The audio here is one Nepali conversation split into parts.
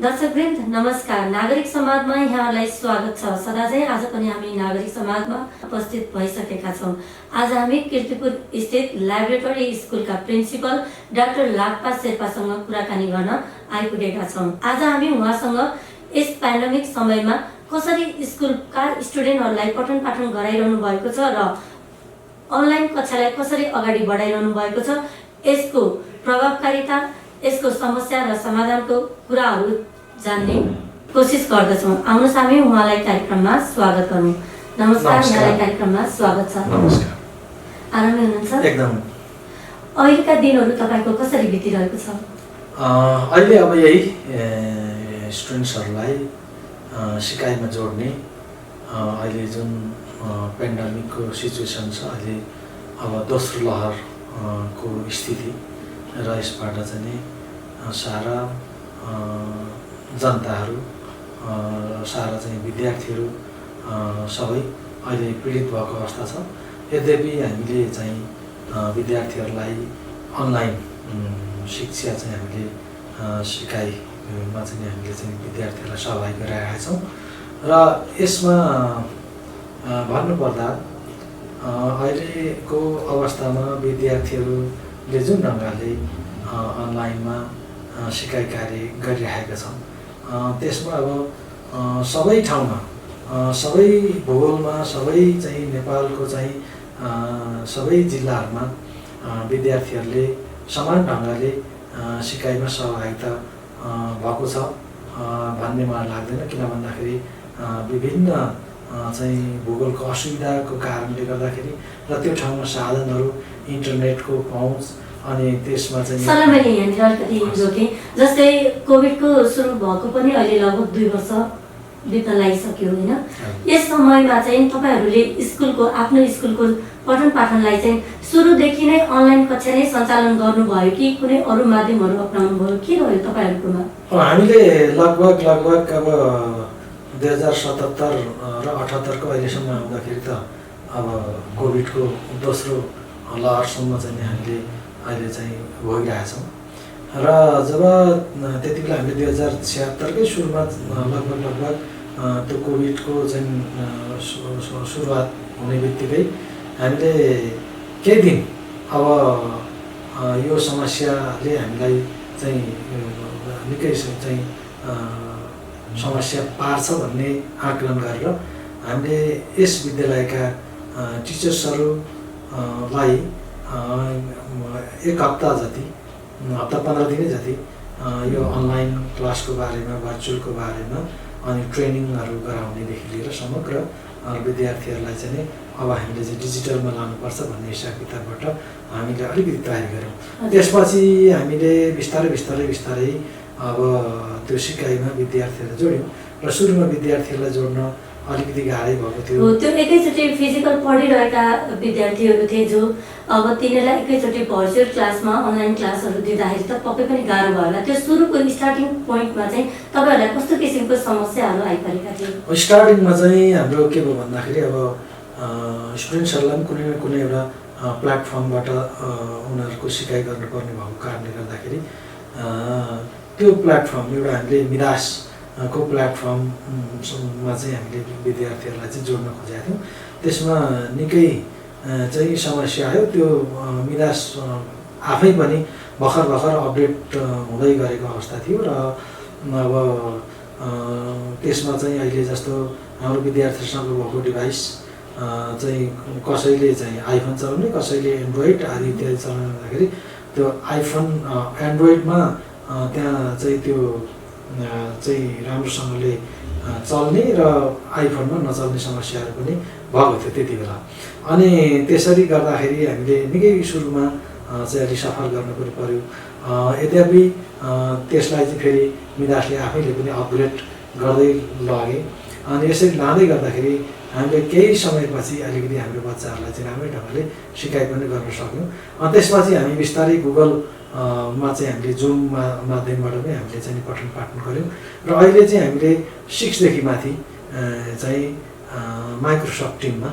दर्शकवृन्द नमस्कार। नागरिक समाजमा यहाँलाई स्वागत छ। सदा चाहिँ आज पनि हामी नागरिक समाजमा उपस्थित भइसकेका छौँ। आज हामी कीर्तिपुर स्थित ल्याबोरेटरी स्कुलका प्रिन्सिपल डाक्टर लाक्पा शेर्पासँग कुराकानी गर्न आइपुगेका छौँ। आज हामी उहाँसँग यस पेन्डेमिक समयमा कसरी स्कुलका स्टुडेन्टहरूलाई पठन पाठन गराइरहनु भएको छ र अनलाइन कक्षालाई कसरी अगाडि बढाइरहनु भएको छ, यसको प्रभावकारिता, यसको समस्या र समाधानको कुराहरू जान्ने कोसिस गर्दछौँ। आउनुहोस् हामी उहाँलाई कार्यक्रममा स्वागत गरौँ। नमस्कार, यहाँलाई कार्यक्रममा स्वागत छ। नमस्कार। आरामै हुनुहुन्छ? एकदम। अहिलेका दिनहरू तपाईँको कसरी बितिरहेको छ? अहिले अब यही स्टुडेन्ट्सहरूलाई सिकाइमा जोड्ने अहिले जुन पेन्डेमिकको सिचुएसन छ, अहिले अब दोस्रो लहरको स्थिति र यसबाट चाहिँ नि सारा जनताहरू, सारा चाहिँ विद्यार्थीहरू सबै अहिले पीडित भएको अवस्था छ। यद्यपि हामीले चाहिँ विद्यार्थीहरूलाई अनलाइन शिक्षा चाहिँ हामीले सिकाइमा चाहिँ हामीले चाहिँ विद्यार्थीहरूलाई सहभागी गराएका छौँ र यसमा भन्नुपर्दा अहिलेको अवस्थामा विद्यार्थीहरूले जुन ढङ्गले अनलाइनमा सिकाइ कार्य गरिरहेका छन्, त्यसमा अब सबै ठाउँमा, सबै भूगोलमा, सबै चाहिँ नेपालको चाहिँ सबै जिल्लाहरूमा विद्यार्थीहरूले समान ढङ्गले सिकाइमा सहभागिता भएको छ भन्ने मलाई लाग्दैन। किन भन्दाखेरि विभिन्न चाहिँ भूगोलको असुविधाको कारणले गर्दाखेरि र त्यो ठाउँमा साधनहरू, इन्टरनेटको पहुँच, अनि त्यसमा चाहिँ सर मैले यहाँनिर अलिकति जोडेँ। जस्तै कोभिडको सुरु भएको पनि अहिले लगभग 2 वर्ष बित्न लागिसक्यो होइन? यस समयमा चाहिँ तपाईँहरूले आफ्नो स्कुलको पठन पाठनलाई चाहिँ सुरुदेखि नै अनलाइन कक्षा नै सञ्चालन गर्नुभयो कि कुनै अरू माध्यमहरू अपनाउनु भयो? के रह्यो तपाईँहरूकोमा? हामीले लगभग अब 2077 र 78को अहिलेसम्म आउँदाखेरि त अब कोभिडको दोस्रो लहरसम्म चाहिँ हामीले अहिले चाहिँ भोगिरहेछौँ र जब त्यति बेला हामीले 2076कै सुरुमा लगभग त्यो कोभिडको चाहिँ सुरुवात हुने बित्तिकै हामीले केही दिन अब यो समस्याले हामीलाई चाहिँ निकै चाहिँ समस्या पार्छ भन्ने आकलन गरेर हामीले यस विद्यालयका टिचर्सहरूलाई 1 हप्ता जति, हप्ता 15 दिन जति यो अनलाइन क्लासको बारेमा, भर्चुअलको बारेमा अनि ट्रेनिङहरू गराउनेदेखि लिएर समग्र विद्यार्थीहरूलाई चाहिँ अब हामीले चाहिँ डिजिटलमा लानुपर्छ भन्ने हिसाब किताबबाट हामीले अलिकति तयारी गऱ्यौँ। त्यसपछि हामीले बिस्तारै अब त्यो सिकाइमा विद्यार्थीहरूलाई जोड्यौँ र सुरुमा विद्यार्थीहरूलाई जोड्न अलिकति गाह्रै भएको थियो। त्यो एकैचोटि फिजिकल पढिरहेका विद्यार्थीहरू थिए जो अब तिनीहरूलाई एकैचोटि भर्चुअल क्लासमा अनलाइन क्लासहरू दिँदाखेरि त पक्कै पनि गाह्रो भयो होला। त्यो सुरुको स्टार्टिङ पोइन्टमा चाहिँ तपाईँहरूलाई कस्तो किसिमको समस्याहरू आइपरेका थिए? स्टार्टिङमा चाहिँ हाम्रो के भयो भन्दाखेरि अब स्टुडेन्ट्सहरूलाई पनि कुनै न कुनै एउटा प्लेटफर्मबाट उनीहरूको सिकाइ गर्नुपर्ने भएको कारणले गर्दाखेरि त्यो प्लेटफर्म एउटा हामीले मिरासको प्लेटफर्ममा चाहिँ हामीले विद्यार्थीहरूलाई चाहिँ जोड्न खोजेका थियौँ। त्यसमा निकै चाहिँ समस्या आयो। त्यो मिरास आफै पनि भर्खर अपडेट हुँदै गरेको अवस्था थियो र अब त्यसमा चाहिँ अहिले जस्तो हाम्रो विद्यार्थीसँग भएको डिभाइस चाहिँ कसैले चाहिँ आइफोन चलाउने, कसैले एन्ड्रोइड आदि इत्यादि चलाउने हुँदाखेरि त्यो आइफोन एन्ड्रोइडमा त्यहाँ चाहिँ त्यो चाहिँ राम्रोसँगले चल्ने र आइफोनमा नचल्ने समस्याहरू पनि भएको थियो त्यति बेला। अनि त्यसरी गर्दाखेरि हामीले निकै सुरुमा चाहिँ अलिक सफल गर्नु पनि पर्यो। यद्यपि त्यसलाई चाहिँ फेरि मिरासले आफैले पनि अपग्रेड गर्दै लगे। अनि यसरी लाँदै गर्दाखेरि हामीले केही समयपछि अलिकति हाम्रो बच्चाहरूलाई चाहिँ राम्रै ढङ्गले सिकाइ पनि गर्न सक्यौँ। अनि त्यसपछि हामी बिस्तारै गुगलमा चाहिँ हामीले जुम माध्यमबाट पनि हामीले चाहिँ पठन पाठन गऱ्यौँ र अहिले चाहिँ हामीले 6 देखि माथि चाहिँ माइक्रोसफ्ट टिममा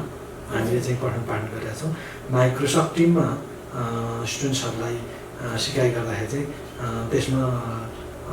हामीले चाहिँ पठन पाठन गरेका छौँ। माइक्रोसफ्ट टिममा स्टुडेन्ट्सहरूलाई सिकाइ गर्दाखेरि चाहिँ त्यसमा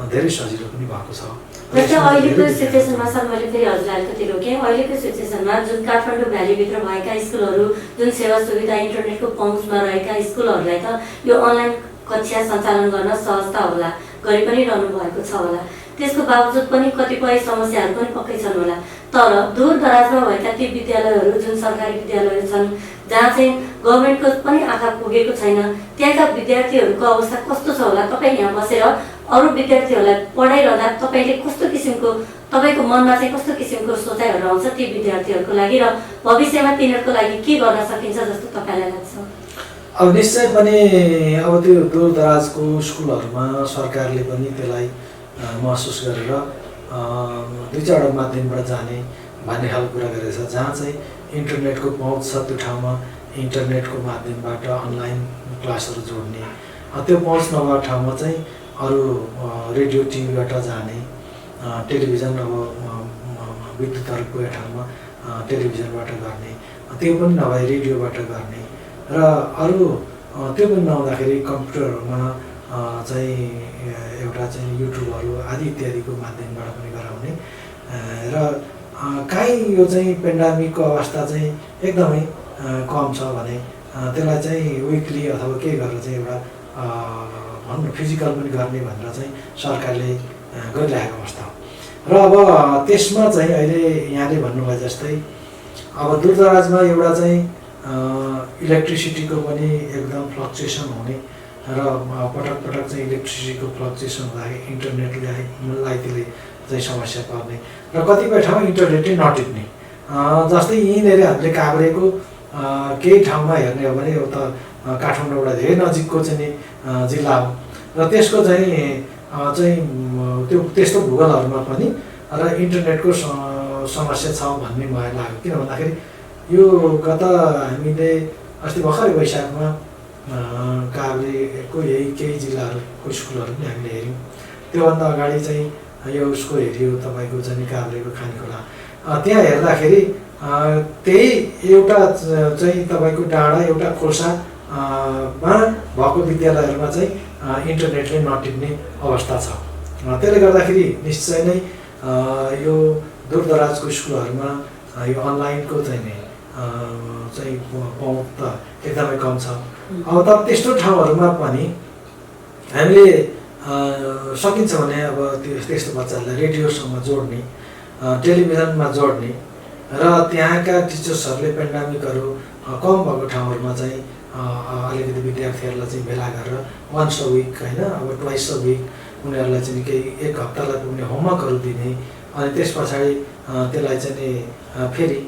धेरै सजिलो पनि भएको छ। जस्तै अहिलेको सिचुएसनमा सर मैले फेरि हजुरलाई अलिकति रोकेँ। अहिलेको सिचुएसनमा जुन काठमाडौँ भ्यालीभित्र भएका स्कुलहरू जुन सेवा सुविधा इन्टरनेटको पहुँचमा रहेका स्कुलहरूलाई त यो अनलाइन कक्षा सञ्चालन गर्न सहजता होला, गरि पनि रहनु भएको छ होला। त्यसको बावजुद पनि कतिपय समस्याहरू पनि पक्कै छन् होला। तर दूर दराजमा भएका ती विद्यालयहरू जुन सरकारी विद्यालयहरू छन् जहाँ चाहिँ गभर्मेन्टको पनि आँखा पुगेको छैन, त्यहाँका विद्यार्थीहरूको अवस्था कस्तो छ होला? तपाईँ यहाँ बसेर अरू विद्यार्थीहरूलाई पढाइरहँदा तपाईँले कस्तो किसिमको, तपाईँको मनमा चाहिँ कस्तो किसिमको सोचाइहरू आउँछ ती विद्यार्थीहरूको लागि र भविष्यमा तिनीहरूको लागि के गर्न सकिन्छ जस्तो तपाईँलाई लाग्छ? अब निश्चय पनि अब त्यो दूर दराजको स्कुलहरूमा सरकारले पनि त्यसलाई महसुस गरेर दुई चारवटा माध्यमबाट जाने भन्ने खालको कुरा गरेको छ। जहाँ चाहिँ इन्टरनेटको पहुँच छ त्यो ठाउँमा इन्टरनेटको माध्यमबाट अनलाइन क्लासहरू जोड्ने, त्यो पहुँच नभएको ठाउँमा चाहिँ अरू रेडियो टिभीबाट जाने, टेलिभिजन अब विद्युतहरू पुगेको ठाउँमा टेलिभिजनबाट गर्ने, त्यो पनि नभए रेडियोबाट गर्ने र अरू त्यो पनि नहुँदाखेरि कम्प्युटरहरूमा चाहिँ एउटा चाहिँ युट्युबहरू आदि इत्यादिको माध्यमबाट पनि गराउने र काहीँ यो चाहिँ पेन्डामिकको अवस्था चाहिँ एकदमै कम छ भने त्यसलाई चाहिँ विकली अथवा के गरेर चाहिँ एउटा भनौँ फिजिकल पनि गर्ने भनेर चाहिँ सरकारले गरिरहेको अवस्था हो। र अब त्यसमा चाहिँ अहिले यहाँले भन्नुभयो जस्तै अब दूरदराजमा एउटा चाहिँ इलेक्ट्रिसिटीको पनि एकदम फ्लक्चुएसन हुने र पटक पटक चाहिँ इलेक्ट्रिसिटीको फ्लक्चुएसन हुँदाखेरि इन्टरनेटलाई त्यसले चाहिँ समस्या पर्ने र कतिपय ठाउँमा इन्टरनेटै नटिप्ने। जस्तै यहीँनिर हामीले काभ्रेको केही ठाउँमा हेर्ने हो भने एउटा काठमाडौँबाट धेरै नजिकको चाहिँ जिल्ला हो र त्यसको चाहिँ त्यो त्यस्तो भूगोलहरूमा पनि र इन्टरनेटको समस्या छ भन्ने मलाई लाग्यो। किन भन्दाखेरि यो गत हामीले अस्ति भर्खरै वैशाखमा काभ्रेको यही केही जिल्लाहरूको स्कुलहरू पनि हामीले हेऱ्यौँ। त्योभन्दा अगाडि चाहिँ यो उसको हेऱ्यो तपाईँको चाहिँ काभ्रेको खानेखोला, त्यहाँ हेर्दाखेरि त्यही एउटा चाहिँ तपाईँको डाँडा एउटा खोल्सामा भएको विद्यालयहरूमा चाहिँ इन्टरनेटले नटिप्ने अवस्था छ। त्यसले गर्दाखेरि निश्चय नै यो दूरदराजको स्कुलहरूमा यो अनलाइनको चाहिँ पहुँच त एकदमै कम छ। अब त त्यस्तो ठाउँहरूमा पनि हामीले सकिन्छ भने अब त्यस्तो बच्चाहरूलाई रेडियोसँग जोड्ने, टेलिभिजनमा जोड्ने र त्यहाँका टिचर्सहरूले पेन्डामिकहरू कम भएको ठाउँहरूमा चाहिँ अलिकति विद्यार्थीहरूलाई चाहिँ भेला गरेर वन्स अ विक होइन अब ट्वाइस अ विक उनीहरूलाई चाहिँ केही एक हप्तालाई पुग्ने होमवर्कहरू दिने अनि त्यस पछाडि त्यसलाई चाहिँ फेरि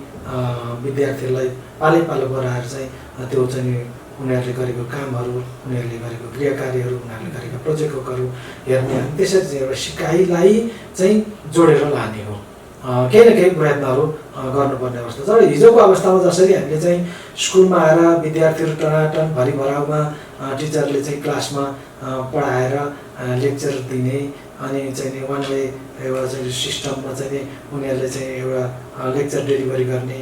विद्यार्थीहरूलाई पालो गराएर चाहिँ त्यो चाहिँ उनीहरूले गरेको कामहरू, उनीहरूले गरेको गृहकार्यहरू, उनीहरूले गरेका प्रोजेक्टहरू हेर्ने अनि त्यसरी चाहिँ एउटा सिकाइलाई चाहिँ जोडेर लाने हो। केही न केही प्रयत्नहरू गर्नुपर्ने अवस्था छ। र हिजोको अवस्थामा जसरी हामीले चाहिँ स्कुलमा आएर विद्यार्थीहरू टनाटन भरिभराउमा टिचरले चाहिँ क्लासमा पढाएर लेक्चर दिने अनि चाहिँ वान वे एउटा चाहिँ सिस्टममा चाहिँ उनीहरूले चाहिँ एउटा लेक्चर डेलिभरी गर्ने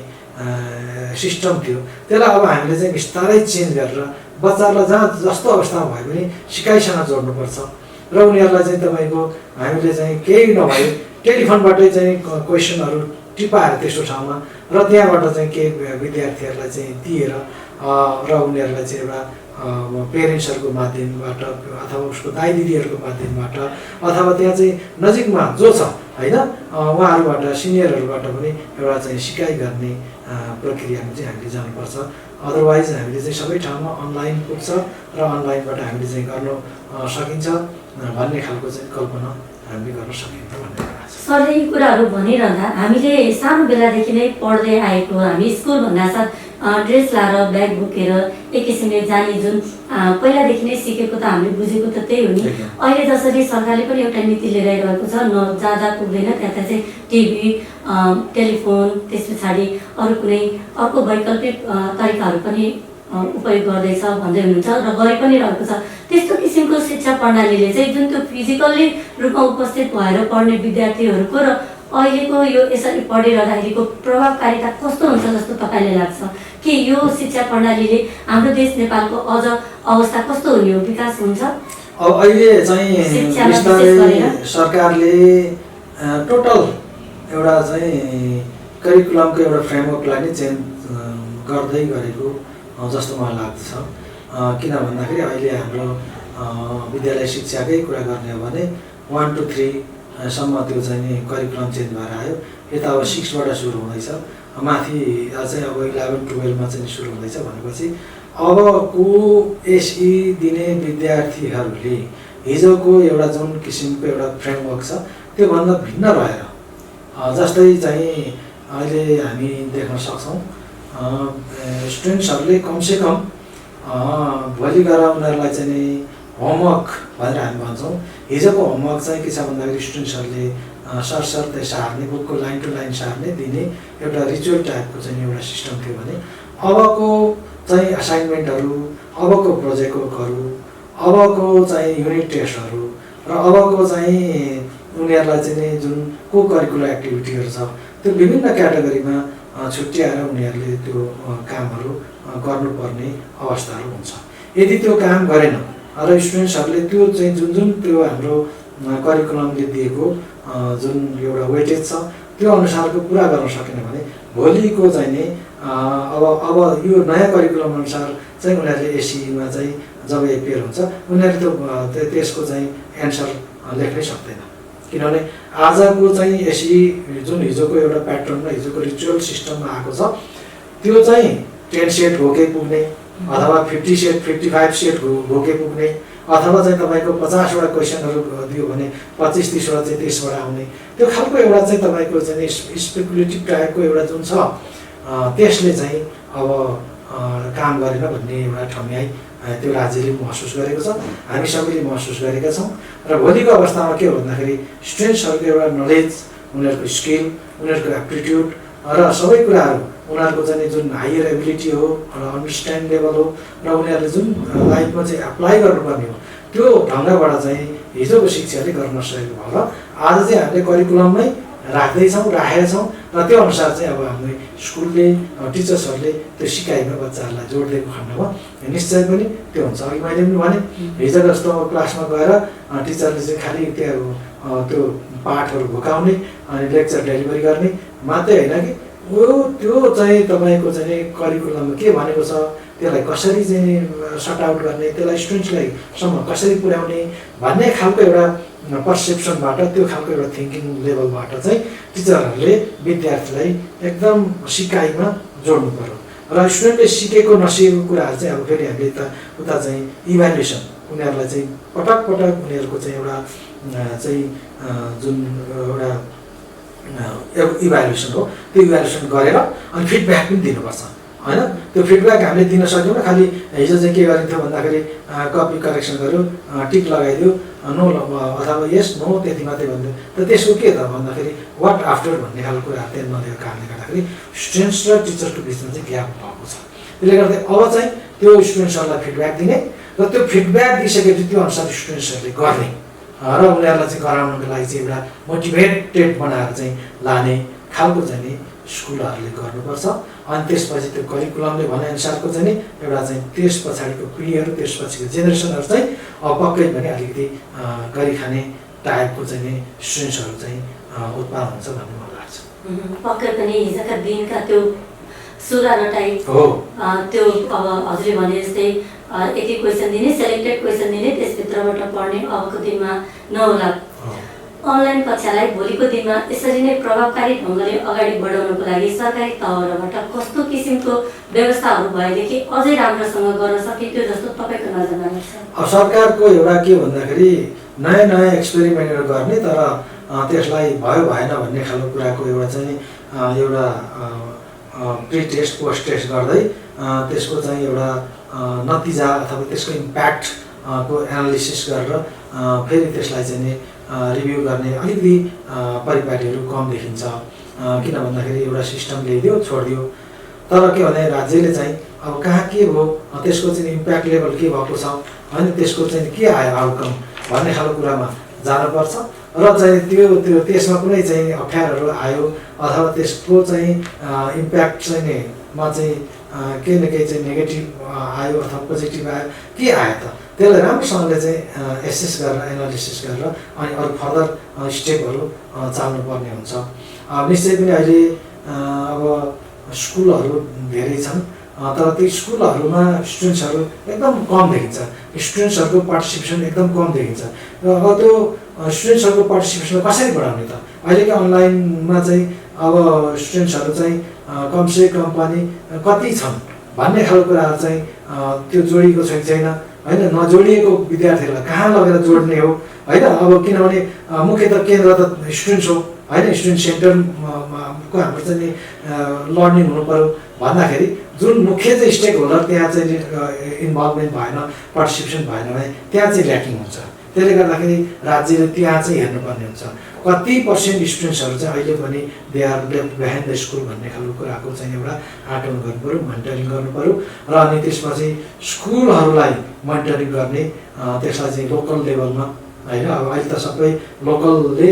सिस्टम थियो, त्यसलाई अब हामीले चाहिँ बिस्तारै चेन्ज गरेर बच्चाहरूलाई जहाँ जस्तो अवस्थामा भए पनि सिकाइसँग जोड्नुपर्छ र उनीहरूलाई चाहिँ तपाईँको हामीले चाहिँ केही नभए टेलिफोनबाटै चाहिँ क्वेसनहरू टिपाएर त्यस्तो ठाउँमा र त्यहाँबाट चाहिँ केही विद्यार्थीहरूलाई चाहिँ दिएर र उनीहरूलाई चाहिँ एउटा पेरेन्ट्सहरूको माध्यमबाट अथवा उसको दाइ दिदीहरूको माध्यमबाट अथवा त्यहाँ चाहिँ नजिकमा जो छ होइन उहाँहरूबाट सिनियरहरूबाट पनि एउटा चाहिँ सिकाइ गर्ने प्रक्रियामा चाहिँ हामीले जानुपर्छ। अदरवाइज हामीले चाहिँ सबै ठाउँमा अनलाइन पुग्छ र अनलाइनबाट हामीले चाहिँ गर्नु सकिन्छ भन्ने खालको चाहिँ कल्पना हामीले गर्न सकिन्छ भन्ने कुरा छ। सरले यी कुराहरू भनिरहँदा हामीले सानो बेलादेखि नै पढ्दै आएको हामी स्कुल भन्दा साथ ड्रेस लाएर ब्याग बोकेर एक किसिमले जाने जुन पहिलादेखि नै सिकेको त हामीले बुझेको त त्यही हो नि। अहिले जसरी सरकारले पनि एउटा नीति लिएर आइरहेको छ जहाँ पुग्दैन त्यहाँ चाहिँ टिभी, टेलिफोन, त्यस पछाडि अरू कुनै अर्को वैकल्पिक तरिकाहरू पनि उपयोग गर्दैछ भन्दै हुनुहुन्छ र गरि पनि रहेको छ। त्यस्तो किसिमको शिक्षा प्रणालीले चाहिँ जुन त्यो फिजिकल्ली रूपमा उपस्थित भएर पढ्ने विद्यार्थीहरूको र अहिलेको यो यसरी पढिरहँदाखेरिको प्रभावकारिता कस्तो हुन्छ जस्तो तपाईँले लाग्छ कि यो शिक्षा प्रणालीले हाम्रो देश नेपालको अझ अवस्था कस्तो हुने हो, विकास हुन्छ? अब अहिले चाहिँ शिक्षामा विशेष बिस्तारै गरेर? सरकारले टोटल एउटा चाहिँ करिकुलमको एउटा फ्रेमवर्कलाई नै चेन्ज गर्दै गरेको जस्तो मलाई लाग्दछ। किन भन्दाखेरि अहिले हाम्रो विद्यालय शिक्षाकै कुरा गर्ने हो भने 1 to 3 सम्म त्यो चाहिँ नि करिकुलम चेन्ज भएर आयो। यता अब 6 बाट सुरु हुँदैछ, माथि चाहिँ अब 11-12 मा चाहिँ सुरु हुँदैछ भनेपछि अबको एसई दिने विद्यार्थीहरूले हिजोको एउटा जुन किसिमको एउटा फ्रेमवर्क छ त्योभन्दा भिन्न रहेर जस्तै चाहिँ अहिले हामी देख्न सक्छौँ स्टुडेन्ट्सहरूले कमसेकम भोलि गएर उनीहरूलाई चाहिँ नि होमवर्क भनेर हामी भन्छौँ। हिजोको होमवर्क चाहिँ के छ भन्दाखेरि स्टुडेन्ट्सहरूले सरसर्ती सार्ने, बुकको लाइन टु लाइन सार्ने दिने एउटा रिचुअल टाइपको चाहिँ एउटा सिस्टम थियो भने अबको चाहिँ असाइनमेन्टहरू, अबको प्रोजेक्ट वर्कहरू, अबको चाहिँ युनिट टेस्टहरू र अबको चाहिँ उनीहरूलाई चाहिँ नि जुन को करिकुलर एक्टिभिटीहरू छ त्यो विभिन्न क्याटेगोरीमा छुट्याएर उनीहरूले त्यो कामहरू गर्नुपर्ने अवस्थाहरू हुन्छ। यदि त्यो काम गरेन र स्टुडेन्ट्सहरूले त्यो चाहिँ जुन त्यो हाम्रो करिकुलमले दिएको जुन एउटा वेटेज छ त्यो अनुसारको पुरा गर्न सकेन भने भोलिको चाहिँ नि अब यो नयाँ करिकुलम अनुसार चाहिँ उनीहरूले एसीमा चाहिँ जब एपियर हुन्छ उनीहरूले त्यो त्यसको चाहिँ एन्सर लेख्नै सक्दैन। किनभने आजको चाहिँ एसी जुन हिजोको एउटा प्याटर्न र हिजोको रिचुअल सिस्टममा आएको छ त्यो चाहिँ 10 सेट भोके पुग्ने अथवा 50 सेट 55 सेट भोके पुग्ने अथवा चाहिँ तपाईँको 50 वटा क्वेसनहरू दियो भने 25-30 वटा चाहिँ त्यसबाट आउने त्यो खालको एउटा चाहिँ तपाईँको चाहिँ स्पेकुलेटिभ टाइपको एउटा जुन छ त्यसले चाहिँ अब काम गरेन भन्ने एउटा ठम्याइ त्यो राज्यले महसुस गरेको छ, हामी सबैले महसुस गरेका छौँ। र भोलिको अवस्थामा के हो भन्दाखेरि स्टुडेन्ट्सहरूको एउटा नलेज, उनीहरूको स्किल, उनीहरूको एप्टिट्युड र सबै कुराहरू उनीहरूको चाहिँ जुन हायर एबिलिटी हो र अन्डरस्ट्यान्ड लेभल हो र उनीहरूले जुन लाइफमा चाहिँ एप्लाई गर्नुपर्ने हो त्यो ढङ्गबाट चाहिँ हिजोको शिक्षाले गर्न नसकेको भएर आज चाहिँ हामीले करिकुलममै राखेका छौँ र त्यो अनुसार चाहिँ अब हाम्रो स्कुलले टिचर्सहरूले त्यो सिकाइमा बच्चाहरूलाई जोड दिएको खण्डमा निश्चय पनि त्यो हुन्छ। अघि मैले पनि भने हिजो जस्तो क्लासमा गएर टिचरले चाहिँ खालि त्यो पाठहरू भुकाउने अनि लेक्चर डेलिभरी गर्ने मात्रै होइन कि त्यो चाहिँ तपाईँको चाहिँ करिकुलममा के भनेको छ त्यसलाई कसरी चाहिँ सर्ट आउट गर्ने, त्यसलाई स्टुडेन्ट्सलाई सम्म कसरी पुर्याउने भन्ने खालको एउटा पर्सेप्सनबाट त्यो खालको एउटा थिङ्किङ लेभलबाट चाहिँ टिचरहरूले विद्यार्थीलाई एकदम सिकाइमा जोड्नु पर्यो र स्टुडेन्टले सिकेको नसिकेको कुराहरू चाहिँ अब फेरि हामीले उता चाहिँ इभ्यालुएसन उनीहरूलाई चाहिँ पटक पटक उनीहरूको चाहिँ एउटा चाहिँ जुन एउटा इभ्यालुएसन हो त्यो इभ्यालुएसन गरेर अनि फिडब्याक पनि दिनुपर्छ होइन। त्यो फिडब्याक हामीले दिन सक्दैनौँ। खालि हिजो चाहिँ के गरिन्थ्यो भन्दाखेरि कपी करेक्सन गर्यो, टिक लगाइदियो, नो अथवा यस नो त्यति मात्रै भन्थ्यो। त त्यसको के त भन्दाखेरि वाट आफ्टर भन्ने खालको कुराहरू त्यहाँ नदिएको कारणले गर्दाखेरि स्टुडेन्ट्स र टिचरको बिचमा चाहिँ ग्याप भएको छ। त्यसले गर्दा अब चाहिँ त्यो स्टुडेन्ट्सहरूलाई फिडब्याक दिने र त्यो फिडब्याक दिइसकेपछि त्यो अनुसार स्टुडेन्ट्सहरूले गर्ने र उनीहरूलाई चाहिँ गराउनको लागि चाहिँ एउटा मोटिभेटेड बनाएर चाहिँ लाने खालको चाहिँ नि स्कुलहरूले गर्नुपर्छ। अनि त्यसपछि त्यो करिकुलमले भनेअनुसारको चाहिँ नि एउटा चाहिँ त्यस पछाडिको पिँढीहरू त्यस पछिको जेनेरेसनहरू चाहिँ अब पक्कै पनि अलिकति गरिखाने टाइपको चाहिँ नि स्टुडेन्ट्सहरू चाहिँ उत्पादन हुन्छ भन्ने मलाई लाग्छ। पक्कै पनि हिजोका दिनका त्यो सुधार टाइप हो त्यो अब हजुरले भने जस्तै एक क्वेसन दिने, सेलेक्टेड क्वेसन दिने, त्यसभित्रबाट पढ्ने अबको दिनमा नहोला। अनलाइन कक्षालाई भोलिको दिनमा यसरी नै प्रभावकारी ढङ्गले अगाडि बढाउनको लागि सरकारी तहबाट कस्तो किसिमको व्यवस्थाहरू भएदेखि अझै राम्रोसँग गर्न सकिन्थ्यो जस्तो तपाईँको नजरमा लाग्छ? सरकारको एउटा के भन्दाखेरि नयाँ नयाँ एक्सपेरिमेन्टहरू गर्ने तर त्यसलाई भयो भएन भन्ने खालको कुराको एउटा चाहिँ एउटा प्री टेस्ट पोस्ट टेस्ट गर्दै त्यसको चाहिँ एउटा नतिजा अथवा त्यसको इम्प्याक्ट को एनालिसिस गरेर फेरि त्यसलाई चाहिँ नि रिभ्यू गर्ने अलिकति परिपाटीहरू कम देखिन्छ। किन भन्दाखेरि एउटा सिस्टम ल्याइदियो छोडिदियो, तर के भने राज्यले चाहिँ अब कहाँ के भयो त्यसको चाहिँ इम्प्याक्ट लेभल के भएको छ होइन त्यसको चाहिँ के आयो आउटकम भन्ने खालको कुरामा जानुपर्छ र चाहिँ त्यो त्यसमा कुनै चाहिँ अप्ठ्यारोहरू आयो अथवा त्यसको चाहिँ इम्प्याक्ट चाहिँ नि मा चाहिँ केही न केही चाहिँ नेगेटिभ आयो अथवा पोजिटिभ आयो के आयो त त्यसलाई राम्रोसँगले चाहिँ एसेस गरेर एनालिसिस गरेर अनि अरू फर्दर स्टेपहरू चाल्नुपर्ने हुन्छ। निश्चय पनि अहिले अब स्कुलहरू धेरै छन्, तर ती स्कुलहरूमा स्टुडेन्ट्सहरू एकदम कम देखिन्छ, स्टुडेन्ट्सहरूको पार्टिसिपेसन एकदम कम देखिन्छ। र अब त्यो स्टुडेन्ट्सहरूको पार्टिसिपेसनलाई कसरी बढाउने त? अहिलेको अनलाइनमा चाहिँ अब स्टुडेन्ट्सहरू चाहिँ कमसे कम पनि कति छन् भन्ने खालको कुराहरू चाहिँ त्यो जोडिएको छैन होइन। नजोडिएको विद्यार्थीहरूलाई कहाँ लगेर जोड्ने हो होइन। अब किनभने मुख्य त केन्द्र त स्टुडेन्ट्स हो होइन, स्टुडेन्ट सेन्टरको हाम्रो चाहिँ नि लर्निङ हुनु पऱ्यो भन्दाखेरि जुन मुख्य चाहिँ स्टेक होल्डर त्यहाँ चाहिँ इन्भल्भमेन्ट भएन, पार्टिसिपेसन भएन भने त्यहाँ चाहिँ ल्याकिङ हुन्छ। त्यसले गर्दाखेरि राज्यले त्यहाँ चाहिँ हेर्नुपर्ने हुन्छ कति पर्सेन्ट स्टुडेन्ट्सहरू चाहिँ अहिले पनि they are left behind the school भन्ने खालको कुराको चाहिँ एउटा आकलन गर्नु पऱ्यो, मोनिटरिङ गर्नु पऱ्यो। र अनि त्यसपछि स्कुलहरूलाई मोनिटरिङ गर्ने, त्यसलाई चाहिँ लोकल लेभलमा होइन। अब अहिले त सबै लोकलले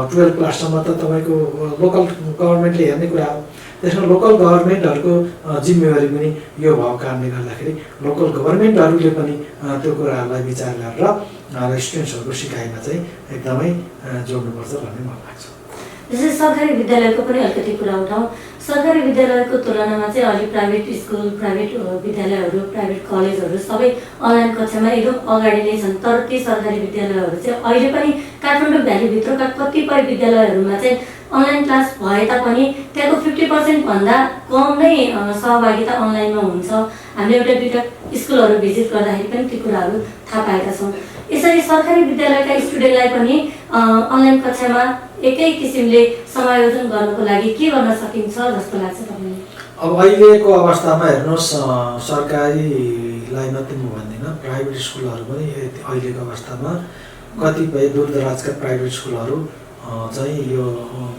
12 क्लाससम्म त तपाईँको लोकल गभर्मेन्टले हेर्ने कुरा हो। त्यसमा लोकल गभर्मेन्टहरूको जिम्मेवारी पनि यो भएको कारणले गर्दाखेरि लोकल गभर्मेन्टहरूले पनि त्यो कुराहरूलाई विचार गरेर स्टुडेन्ट्सहरूको सिकाइमा चाहिँ एकदमै जोड्नुपर्छ भन्ने मलाई लाग्छ। जस्तै सरकारी विद्यालयको पनि अलिकति कुरा उठाउँ। सरकारी विद्यालयको तुलनामा चाहिँ अहिले प्राइभेट स्कुल, प्राइभेट विद्यालयहरू, प्राइभेट कलेजहरू सबै अनलाइन कक्षामा एकदम अगाडि नै छन्। तर ती सरकारी विद्यालयहरू चाहिँ अहिले पनि काठमाडौँ भ्यालीभित्रका कतिपय विद्यालयहरूमा चाहिँ अनलाइन क्लास भए तापनि त्यहाँको 50% भन्दा कम नै सहभागिता अनलाइनमा हुन्छ। हामीले एउटा दुईवटा स्कुलहरू भिजिट गर्दाखेरि पनि ती कुराहरू थाहा पाएका छौँ। यसरी सरकारी विद्यालयका स्टुडेन्टलाई पनि अनलाइन कक्षामा एकै किसिमले समायोजन गर्नको लागि के गर्न सकिन्छ जस्तो लाग्छ तपाईँलाई? अब अहिलेको अवस्थामा हेर्नुहोस्, सरकारीलाई मात्रै म भन्दिनँ, प्राइभेट स्कुलहरू पनि अहिलेको अवस्थामा कतिपय दूरदराजका प्राइभेट स्कुलहरू चाहिँ यो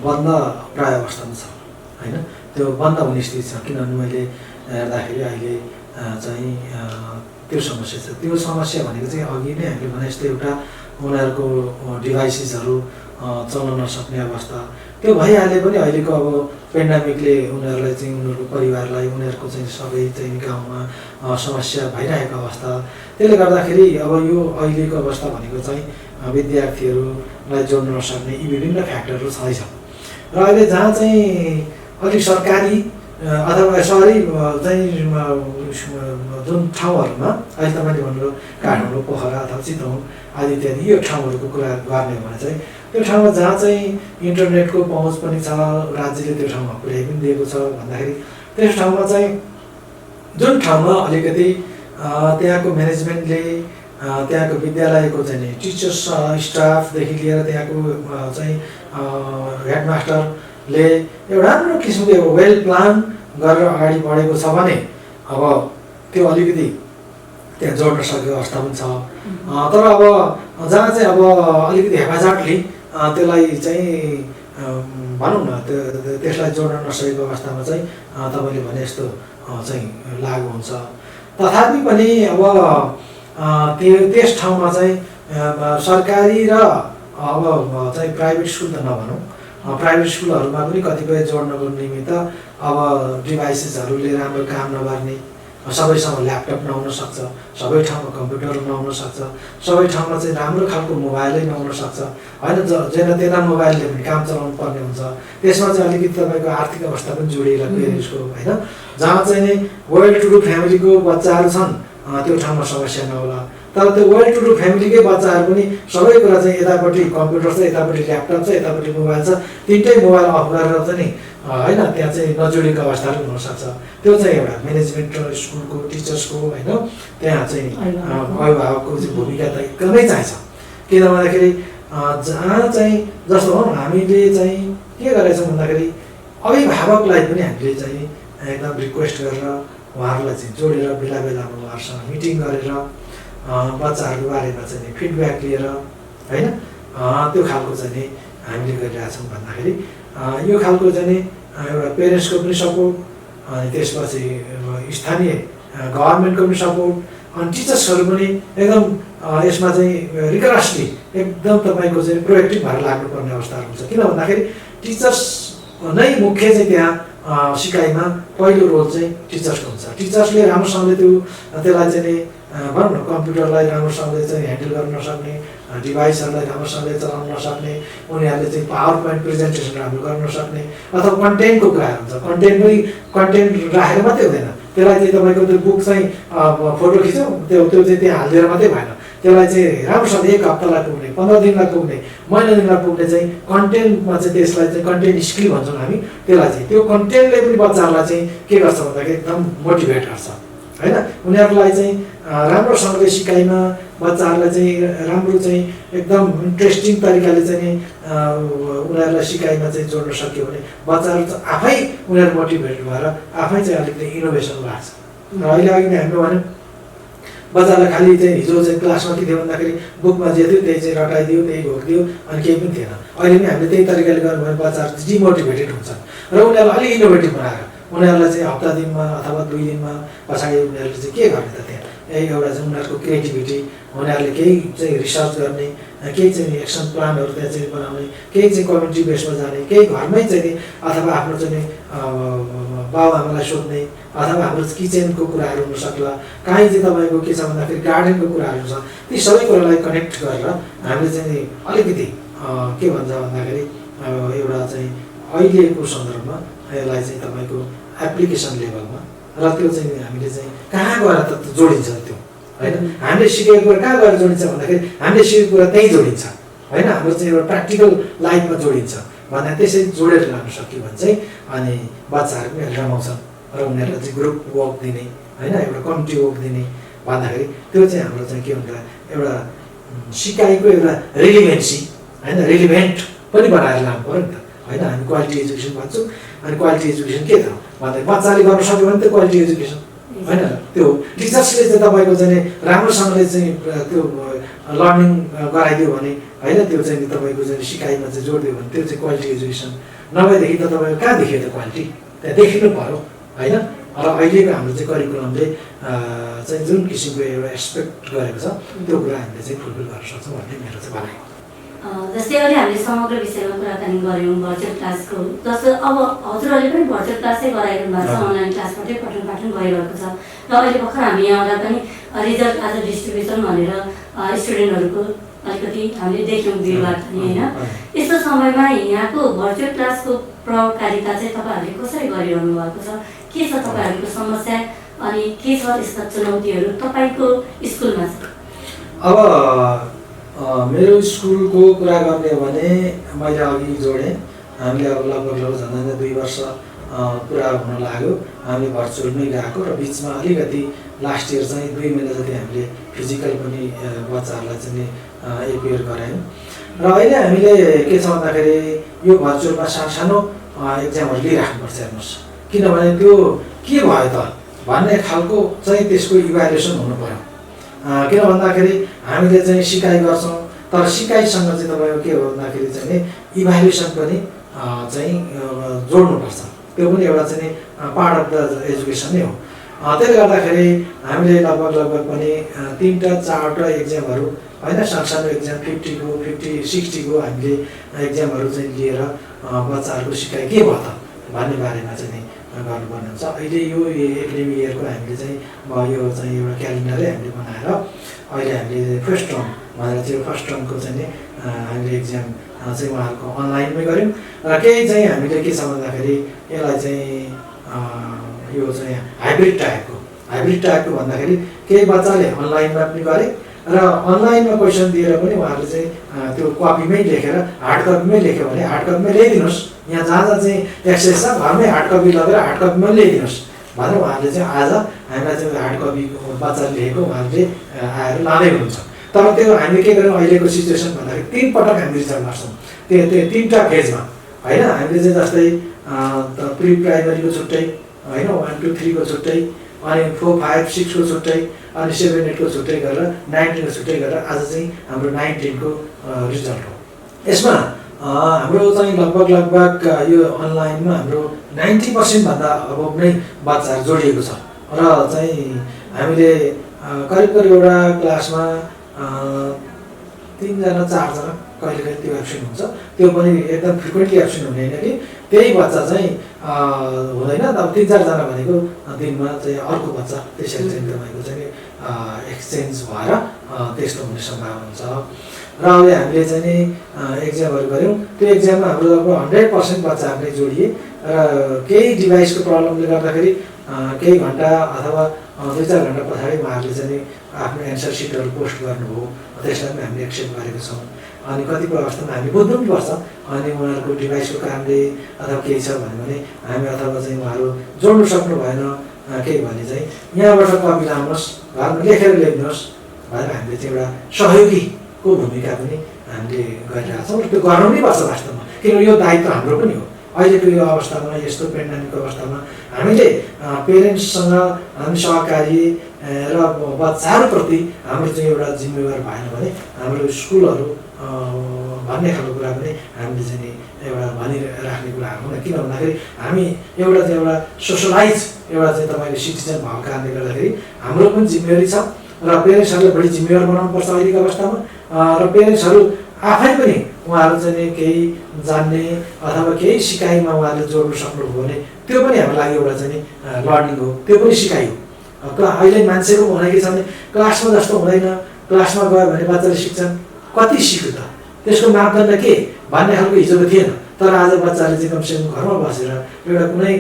बन्द प्राय अवस्थामा छ होइन। त्यो बन्द हुने स्थिति छ, किनभने मैले हेर्दाखेरि अहिले चाहिँ त्यो समस्या छ। त्यो समस्या भनेको चाहिँ अघि नै हामीले भने जस्तै एउटा उनीहरूको डिभाइसेसहरू चल्न नसक्ने अवस्था त्यो भइहाले पनि अहिलेको अब पेन्डामिकले उनीहरूलाई चाहिँ उनीहरूको परिवारलाई उनीहरूको चाहिँ सबै चाहिँ गाउँमा समस्या भइरहेको अवस्था। त्यसले गर्दाखेरि अब यो अहिलेको अवस्था भनेको चाहिँ विद्यार्थीहरूलाई जोड्न नसक्ने यी विभिन्न फ्याक्टरहरू छँदैछ। र अहिले जहाँ चाहिँ अलिक सरकारी अथवा सहरी चाहिँ जुन ठाउँहरूमा अहिले तपाईँले भन्नुभयो काठमाडौँ, पोखरा अथवा चितवन आदि इत्यादि यो ठाउँहरूको कुरा गर्ने हो भने चाहिँ त्यो ठाउँमा जहाँ चाहिँ इन्टरनेटको पहुँच पनि छ, राज्यले त्यो ठाउँमा पुर्याइ पनि दिएको छ भन्दाखेरि त्यस ठाउँमा चाहिँ जुन ठाउँमा अलिकति त्यहाँको म्यानेजमेन्टले त्यहाँको विद्यालयको चाहिँ टिचर्स स्टाफदेखि लिएर त्यहाँको चाहिँ हेडमास्टरले एउटा राम्रो किसिमको वेल प्लान गरेर अगाडि बढेको छ भने अब त्यो अलिकति त्यहाँ जोड्न सकेको अवस्था पनि छ। तर अब जहाँ चाहिँ अब अलिकति हेफाजटले त्यसलाई चाहिँ भनौँ न त्यसलाई जोड्न नसकेको अवस्थामा चाहिँ तपाईँले भने जस्तो चाहिँ लागु हुन्छ। तथापि पनि अब त्यस ठाउँमा चाहिँ सरकारी र अब चाहिँ प्राइभेट स्कुल त नभनौँ, प्राइभेट स्कुलहरूमा पनि कतिपय जोड्नको निमित्त अब डिभाइसेसहरूले राम्रो काम नगर्ने, सबैसँग ल्यापटप नहुन सक्छ, सबै ठाउँमा कम्प्युटर नहुन सक्छ, सबै ठाउँमा चाहिँ राम्रो खालको मोबाइलै नहुन सक्छ होइन। जेन तेना मोबाइलले पनि काम चलाउनु पर्ने हुन्छ। त्यसमा चाहिँ अलिकति तपाईँको आर्थिक अवस्था पनि जोडिएर पेरेन्ट्सको होइन। जहाँ चाहिँ नि वेल टु डु फ्यामिलीको बच्चाहरू छन् त्यो ठाउँमा समस्या नहोला, तर त्यो वेल टु डु फ्यामिलीकै बच्चाहरू पनि सबै कुरा चाहिँ यतापट्टि कम्प्युटर छ, यतापट्टि ल्यापटप छ, यतापट्टि मोबाइल छ, तिनटै मोबाइल अफ गरेर चाहिँ नि होइन त्यहाँ चाहिँ नजोडिएको अवस्थाहरू हुनसक्छ। त्यो चाहिँ एउटा म्यानेजमेन्ट र स्कुलको टिचर्सको होइन त्यहाँ चाहिँ अभिभावकको चाहिँ भूमिका त एकदमै चाहिन्छ। किन भन्दाखेरि जहाँ चाहिँ जस्तो हो हामीले चाहिँ के गरेछौँ भन्दाखेरि अभिभावकलाई पनि हामीले चाहिँ एकदम रिक्वेस्ट गरेर उहाँहरूलाई चाहिँ जोडेर बेला बेलामा उहाँहरूसँग मिटिङ गरेर बच्चाहरूको बारेमा चाहिँ फिडब्याक लिएर होइन त्यो खालको चाहिँ हामीले गरिरहेछौँ भन्दाखेरि यो खालको चाहिँ एउटा पेरेन्ट्सको पनि सपोर्ट अनि त्यसपछि स्थानीय गभर्मेन्टको पनि सपोर्ट अनि टिचर्सहरू पनि एकदम यसमा चाहिँ रिगरसली एकदम तपाईँको चाहिँ प्रोएक्टिभ भएर लाग्नुपर्ने अवस्थाहरू हुन्छ। किन भन्दाखेरि टिचर्स नै मुख्य चाहिँ त्यहाँ सिकाइमा पहिलो रोल चाहिँ टिचर्सको हुन्छ। टिचर्सले राम्रोसँगले त्यसलाई चाहिँ नि भनौँ न कम्प्युटरलाई राम्रोसँगले चाहिँ ह्यान्डल गर्न नसक्ने, डिभाइसहरूलाई राम्रोसँगले चलाउन नसक्ने, उनीहरूले चाहिँ पावर पोइन्ट प्रेजेन्टेसन राम्रो गर्न नसक्ने अथवा कन्टेन्टको कुराहरू हुन्छ। कन्टेन्ट राखेर मात्रै हुँदैन, त्यसलाई चाहिँ तपाईँको त्यो बुक चाहिँ फोटो खिच्यौँ त्यो चाहिँ त्यहाँ हालिदिएर मात्रै भएन, त्यसलाई चाहिँ राम्रोसँग 1 हप्तालाई पुग्ने, 15 दिनलाई पुग्ने, महिना दिनलाई पुग्ने चाहिँ कन्टेन्टमा चाहिँ त्यसलाई चाहिँ कन्टेन्ट स्किल भन्छौँ हामी। त्यसलाई चाहिँ त्यो कन्टेन्टले पनि बच्चाहरूलाई चाहिँ के गर्छ भन्दाखेरि एकदम मोटिभेट गर्छ होइन। उनीहरूलाई चाहिँ राम्रोसँगले सिकाइमा बच्चाहरूलाई चाहिँ राम्रो चाहिँ एकदम इन्ट्रेस्टिङ तरिकाले चाहिँ उनीहरूलाई सिकाइमा चाहिँ जोड्न सक्यो भने बच्चाहरू चाहिँ आफै उनीहरू मोटिभेट भएर आफै चाहिँ अलिकति इनोभेसन लाग्छ। र अहिले अघि नै हामीले भन्यौँ बच्चालाई खालि चाहिँ हिजो चाहिँ क्लासमा के थियो भन्दाखेरि बुकमा जे थियो त्यही चाहिँ रटाइदियो, त्यही घोकिदियो अनि केही पनि थिएन। अहिले पनि हामीले त्यही तरिकाले गर्नु भने बच्चाहरू डिमोटिभेटेड हुन्छन् र उनीहरूलाई अलिक इनोभेटिभ बनाएर उनीहरूलाई चाहिँ हप्ता दिनमा अथवा 2 दिनमा पछाडि उनीहरूले चाहिँ के गर्ने त त्यहाँ एउटा चाहिँ उनीहरूको क्रिएटिभिटी, उनीहरूले केही चाहिँ रिसर्च गर्ने, केही चाहिँ एक्सन प्लानहरू त्यहाँ चाहिँ बनाउने, केही चाहिँ कम्युनिटी बेसमा जाने, केही घरमै चाहिँ अथवा आफ्नो चाहिँ बाबुआमालाई सोध्ने अथवा हाम्रो किचनको कुराहरू हुनसक्ला, काहीँ चाहिँ तपाईँको के छ भन्दाखेरि गार्डनको कुराहरू छ। ती सबै कुरालाई कनेक्ट गरेर हामीले चाहिँ अलिकति के भन्छ भन्दाखेरि एउटा चाहिँ अहिलेको सन्दर्भमा यसलाई चाहिँ तपाईँको एप्लिकेसन लेभलमा र त्यो चाहिँ हामीले चाहिँ कहाँ गएर त जोडिन्छ त्यो होइन। हामीले सिकेको कुरा कहाँ गएर जोडिन्छ भन्दाखेरि हामीले सिकेको कुरा त्यहीँ जोडिन्छ होइन। हाम्रो चाहिँ एउटा प्र्याक्टिकल लाइफमा जोडिन्छ भन्दा त्यसरी जोडेर लान सक्यो भने चाहिँ अनि बच्चाहरू पनि रमाउँछन् र उनीहरूलाई चाहिँ ग्रुप वर्क दिने होइन, एउटा कम्युनिटी वर्क दिने भन्दाखेरि त्यो चाहिँ हाम्रो चाहिँ के हुन्छ एउटा सिकाइको एउटा रिलिभेन्सी होइन, रिलिभेन्ट पनि बनाएर लानु पऱ्यो नि त होइन। हामी क्वालिटी एजुकेसन भन्छौँ अनि क्वालिटी एजुकेसन के त भन्दाखेरि बच्चाले गर्न सक्यो भने त क्वालिटी एजुकेसन होइन। त्यो टिचर्सले चाहिँ तपाईँको चाहिँ राम्रोसँगले चाहिँ त्यो लर्निङ गराइदियो भने होइन, त्यो चाहिँ तपाईँको चाहिँ सिकाइमा चाहिँ जोडिदियो भने त्यो चाहिँ क्वालिटी एजुकेसन। नभएदेखि त तपाईँको कहाँ देखियो त क्वालिटी, त्यहाँ देखिनु पऱ्यो होइन। र अहिलेको हाम्रो चाहिँ करिकुलमले चाहिँ जुन किसिमको एउटा एक्सपेक्ट गरेको छ त्यो कुरा हामीले चाहिँ फुलफिल गर्न सक्छौँ भन्ने मेरो चाहिँ भनाइ। जस्तै अहिले हामीले समग्र विषयमा कुराकानी गऱ्यौँ भर्चुअल क्लासको, जस्तो अब हजुरहरूले पनि भर्चुअल क्लासै गराइरहनु भएको छ, अनलाइन क्लासबाटै पठन पाठन भइरहेको छ र अहिले भर्खर हामी यहाँ आउँदा पनि रिजल्ट आज डिस्ट्रिब्युसन भनेर स्टुडेन्टहरूको अलिकति हामीले देख्यौँ भिडभाड पनि होइन। यस्तो समयमा यहाँको भर्चुअल क्लासको प्रभावकारिता चाहिँ तपाईँहरूले कसरी गरिरहनु भएको छ, के छ तपाईँहरूको समस्या अनि के छ यस्ता चुनौतीहरू तपाईँको स्कुलमा चाहिँ? अब मेरो स्कुलको कुरा गर्ने हो भने मैले अघि जोडेँ, हामीले अब लगभग झन्डै 2 वर्ष पुरा हुन लाग्यो हामीले भर्चुअलमै गएको र बिचमा अलिकति लास्ट इयर चाहिँ 2 महिना जति हामीले फिजिकल पनि बच्चाहरूलाई चाहिँ एपियर गरायौँ। र अहिले हामीले के छ भन्दाखेरि यो भर्चुअलमा सानो एक्जामहरू लिइराख्नुपर्छ हेर्नुहोस्, किनभने त्यो के भयो त भन्ने खालको चाहिँ त्यसको इभ्यालुएसन हुनु पऱ्यो। किन भन्दाखेरि हामीले चाहिँ सिकाइ गर्छौँ तर सिकाइसँग चाहिँ तपाईँको के हो भन्दाखेरि चाहिँ इभ्यालुएसन पनि चाहिँ जोड्नुपर्छ, त्यो पनि एउटा चाहिँ पार्ट अफ द एजुकेसन नै हो। त्यसले गर्दाखेरि हामीले लगभग पनि 3टा 4टा एक्जामहरू होइन, सानो एक्जाम 50 को 50 60 को हामीले एक्जामहरू चाहिँ लिएर बच्चाहरूको सिकाइ के भयो त भन्ने बारेमा चाहिँ गर्नुपर्ने हुन्छ। अहिले यो एकाडेमिक इयरको हामीले चाहिँ यो चाहिँ एउटा क्यालेन्डरै हामीले बनाएर अहिले हामीले फर्स्ट टर्म भनेर चाहिँ फर्स्ट टर्मको चाहिँ हामीले एक्जाम चाहिँ उहाँहरूको अनलाइनमै गऱ्यौँ र केही चाहिँ हामीले के छ भन्दाखेरि यसलाई चाहिँ यो चाहिँ हाइब्रिड टाइपको भन्दाखेरि केही बच्चाले अनलाइनमा पनि गरे र अनलाइनमा क्वेसन दिएर पनि उहाँहरूले चाहिँ त्यो कपीमै लेखेर हार्ड कपीमै लेख्यो भने हार्ड कपीमै ल्याइदिनुहोस्, यहाँ जहाँ चाहिँ एक्सेस छ घरमै हार्ड कपी लगेर हार्ड कपीमा ल्याइदिनुहोस् भनेर उहाँहरूले चाहिँ आज हामीलाई चाहिँ हार्ड कपी बच्चाले लेखेको उहाँहरूले आएर लाँदै हुनुहुन्छ। तर त्यो हामीले के गर्यौँ अहिलेको सिचुएसन भन्दाखेरि 3 पटक हामी रिजल्ट गर्छौँ त्यो 3टा फेजमा होइन। हामीले चाहिँ जस्तै प्रि प्राइमेरीको छुट्टै होइन, 1 2 3 को छुट्टै अनि 4 5 6 को छुट्टै अनि 7 8 को छुट्टै गरेर 19 को छुट्टै गरेर आज चाहिँ हाम्रो 19 को रिजल्ट हो। यसमा हाम्रो चाहिँ लगभग यो अनलाइनमा हाम्रो 90% भन्दा अब नै बच्चाहरू जोडिएको छ र चाहिँ हामीले करिब एउटा क्लासमा 3 जना 4 जना कहिलेकाहीँ त्यो एब्सेन्ट हुन्छ, त्यो पनि एकदम फ्रिक्वेन्टली एब्सेन्ट हुने होइन कि त्यही बच्चा चाहिँ हुँदैन। अब 3-4जना भनेको दिनमा चाहिँ अर्को बच्चा त्यसरी चाहिँ तपाईँको चाहिँ एक्सचेन्ज भएर त्यस्तो हुने सम्भावना हुन्छ। र अब हामीले चाहिँ नि एक्जामहरू गऱ्यौँ, त्यो एक्जाममा हाम्रो लगभग 100% बच्चा हामीले जोडिए र केही डिभाइसको प्रब्लमले गर्दाखेरि केही घन्टा अथवा 2-4 घन्टा पछाडि उहाँहरूले चाहिँ आफ्नो एन्सर सिटहरू पोस्ट गर्नुभयो, त्यसलाई पनि हामीले एक्सेप्ट गरेको छौँ। अनि कतिपय अवस्थामा हामी बुझ्नु पनि पर्छ, अनि उनीहरूको डिभाइसको कारणले अथवा केही छ भन्यो भने हामी अथवा चाहिँ उहाँहरू जोड्नु सक्नु भएन केही भने चाहिँ यहाँबाट कपी लाउनुहोस्, घरमा लेखेर ल्याउनुहोस् भनेर हामीले चाहिँ एउटा सहयोगीको भूमिका पनि हामीले गरिरहेका छौँ र त्यो गर्नु नै पर्छ वास्तवमा, किनभने यो दायित्व हाम्रो पनि हो। अहिलेको यो अवस्थामा, यस्तो पेन्डेमिकको अवस्थामा हामीले पेरेन्ट्ससँग हामी सहकारी र बच्चाहरूप्रति हाम्रो चाहिँ एउटा जिम्मेवार भएन भने हाम्रो स्कुलहरू भन्ने खालको कुरा पनि हामीले चाहिँ एउटा भनिराख्ने कुरा हुँदैन। किन भन्दाखेरि हामी एउटा सोसलाइज एउटा चाहिँ तपाईँले सिटिजन भएको कारणले गर्दाखेरि हाम्रो पनि जिम्मेवारी छ र पेरेन्ट्सहरूलाई बढी जिम्मेवार बनाउनुपर्छ अहिलेको अवस्थामा। र पेरेन्ट्सहरू आफै पनि उहाँहरू चाहिँ केही जान्ने अथवा केही सिकाइमा उहाँहरूले जोड्नु सक्नुभयो भने त्यो पनि हाम्रो लागि एउटा चाहिँ लर्निङ हो, त्यो पनि सिकाइ हो। अहिले मान्छेको भनाइ के छ भने क्लासमा जस्तो हुँदैन, क्लासमा गयो भने बच्चाले सिक्छन्, कति सिक्यो त, त्यसको मापदण्ड के भन्ने खालको हिजोको थिएन। तर आज बच्चाले चाहिँ कमसेकम घरमा बसेर एउटा कुनै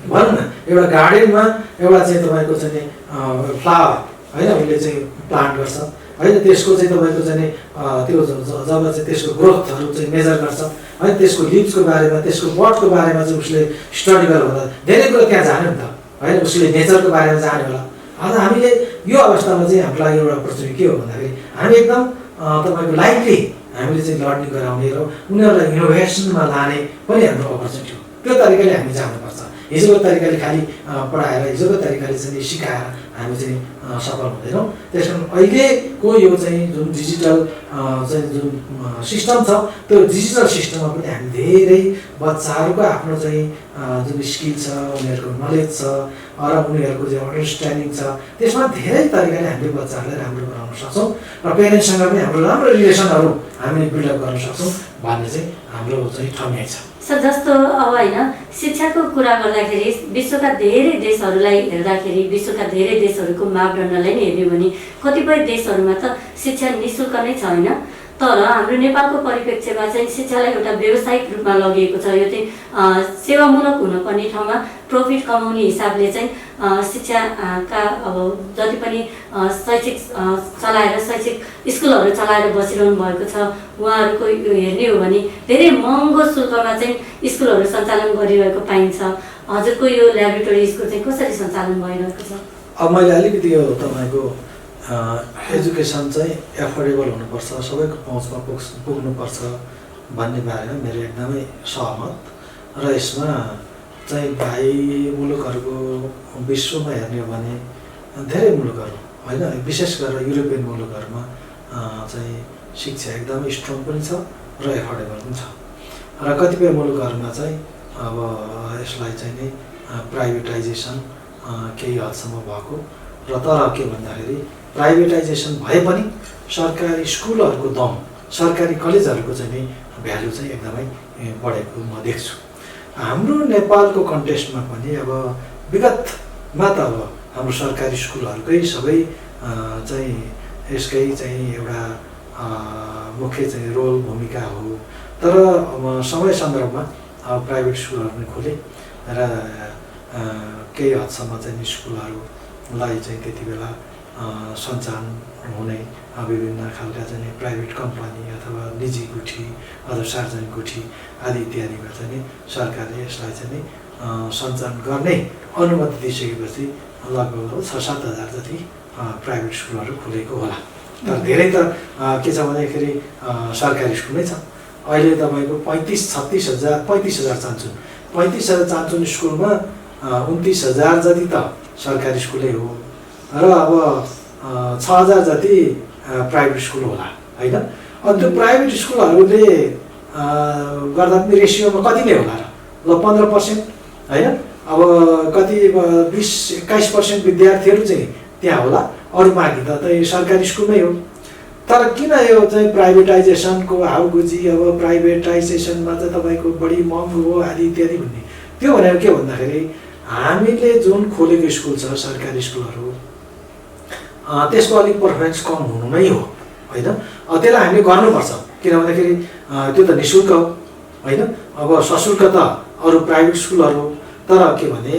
भनौँ न एउटा गार्डनमा एउटा चाहिँ तपाईँको चाहिँ फ्लावर होइन उसले चाहिँ प्लान्ट गर्छ होइन, त्यसको चाहिँ तपाईँको चाहिँ त्यो जब चाहिँ त्यसको ग्रोथहरू चाहिँ मेजर गर्छ होइन, त्यसको लिभ्सको बारेमा त्यसको बडको बारेमा चाहिँ उसले स्टडी गरेर होला, धेरै कुरो त्यहाँ जान्यो नि त होइन, उसले नेचरको बारेमा जान्यो होला। आज हामीले यो अवस्थामा चाहिँ हाम्रो लागि एउटा अपर्च्युनिटी के हो भन्दाखेरि हामी एकदम तपाईँको लाइटली हामीले चाहिँ लर्निङ गराउने र उनीहरूलाई इनोभेसनमा लाने पनि हाम्रो अपर्च्युनिटी हो। त्यो तरिकाले हामी जानुपर्छ। हिजोको तरिकाले खालि पढाएर, हिजोको तरिकाले चाहिँ सिकाएर हामी चाहिँ सफल हुँदैनौँ। त्यस कारण अहिलेको यो चाहिँ जुन डिजिटल चाहिँ जुन सिस्टम छ, त्यो डिजिटल सिस्टममा पनि हामी धेरै बच्चाहरूको आफ्नो चाहिँ जुन स्किल छ, उनीहरूको नलेज छ र उनीहरूको चाहिँ अन्डरस्ट्यान्डिङ छ, त्यसमा धेरै तरिकाले हामीले बच्चाहरूलाई राम्रो बनाउन सक्छौँ र पेरेन्ट्ससँग पनि हाम्रो राम्रो रिलेसनहरू हामीले बिल्डअप गर्न सक्छौँ भन्ने चाहिँ हाम्रो चाहिँ ठम्याइ छ। सर, जस्तो अब होइन शिक्षाको कुरा गर्दाखेरि विश्वका धेरै देशहरूलाई हेर्दाखेरि, विश्वका धेरै देशहरूको मापदण्डलाई नै हेऱ्यो भने कतिपय देशहरूमा त शिक्षा निःशुल्क नै छ होइन, तर हाम्रो नेपालको परिप्रेक्ष्यमा चाहिँ शिक्षालाई एउटा व्यावसायिक रूपमा लगिएको छ। यो चाहिँ सेवामूलक हुनुपर्ने ठाउँमा प्रफिट कमाउने हिसाबले चाहिँ शिक्षाका अब जति पनि शैक्षिक चलाएर शैक्षिक स्कुलहरू चलाएर बसिरहनु भएको छ, उहाँहरूको यो हेर्ने हो भने धेरै महँगो शुल्कमा चाहिँ स्कुलहरू सञ्चालन गरिरहेको पाइन्छ। हजुरको यो ल्याबोरेटरी स्कुल चाहिँ कसरी सञ्चालन भइरहेको छ? अब मैले अलिकति यो तपाईँको एजुकेसन चाहिँ एफोर्डेबल हुनुपर्छ, सबैको पहुँचमा पुग्नुपर्छ भन्ने बारेमा मेरो एकदमै सहमत। र यसमा चाहिँ बाह्य मुलुकहरूको विश्वमा हेर्ने हो भने धेरै मुलुकहरू होइन, विशेष गरेर युरोपियन मुलुकहरूमा चाहिँ शिक्षा एकदमै स्ट्रङ पनि छ र एफोर्डेबल पनि छ। र कतिपय मुलुकहरूमा चाहिँ अब यसलाई चाहिँ नि प्राइभेटाइजेसन केही हदसम्म भएको र तर के भन्दाखेरि प्राइभेटाइजेसन भए पनि सरकारी स्कुलहरूको दम, सरकारी कलेजहरूको चाहिँ नि भ्यालु चाहिँ एकदमै बढेको म देख्छु। हाम्रो नेपालको कन्टेस्टमा पनि अब विगतमा त अब हाम्रो सरकारी स्कुलहरूकै सबै चाहिँ यसकै चाहिँ एउटा मुख्य चाहिँ रोल भूमिका हो। तर समय सन्दर्भमा प्राइभेट स्कुलहरू पनि खोले र केही हदसम्म चाहिँ स्कुलहरूलाई चाहिँ त्यति बेला सञ्चालन हुने विभिन्न खालका चाहिँ प्राइभेट कम्पनी अथवा निजी गुठी अथवा सार्वजनिक गुठी आदि इत्यादिमा चाहिँ सरकारले यसलाई चाहिँ सञ्चालन गर्ने अनुमति दिइसकेपछि लगभग 6-7 हजार जति प्राइभेट स्कुलहरू खुलेको होला। तर धेरै त के छ भन्दाखेरि सरकारी स्कुल नै छ। अहिले तपाईँको 35-36 हजार 35,000 चान्चुन 35,000 चान्चुन स्कुलमा 29,000 जति त सरकारी स्कुलै हो र अब 6,000 जति प्राइभेट स्कुल होला होइन। अनि त्यो प्राइभेट स्कुलहरूले गर्दा पनि रेसियोमा कति नै होला र ल 15% होइन, अब कति 20-21% विद्यार्थीहरू चाहिँ त्यहाँ होला, अरू बाँकी त सरकारी स्कुलमै हो। तर किन यो चाहिँ प्राइभेटाइजेसनको हाउगुजी, अब प्राइभेटाइजेसनमा चाहिँ तपाईँको बढी महँगो हो आदि इत्यादि भन्ने, त्यो भनेको के भन्दाखेरि हामीले जुन खोलेको स्कुल छ सरकारी स्कुलहरू त्यसको अलिक पर्फर्मेन्स कम हुनु नै हो होइन। त्यसलाई हामीले गर्नुपर्छ, किन भन्दाखेरि त्यो त निःशुल्क हो होइन। अब सशुल्क त अरू प्राइभेट स्कुलहरू, तर के भने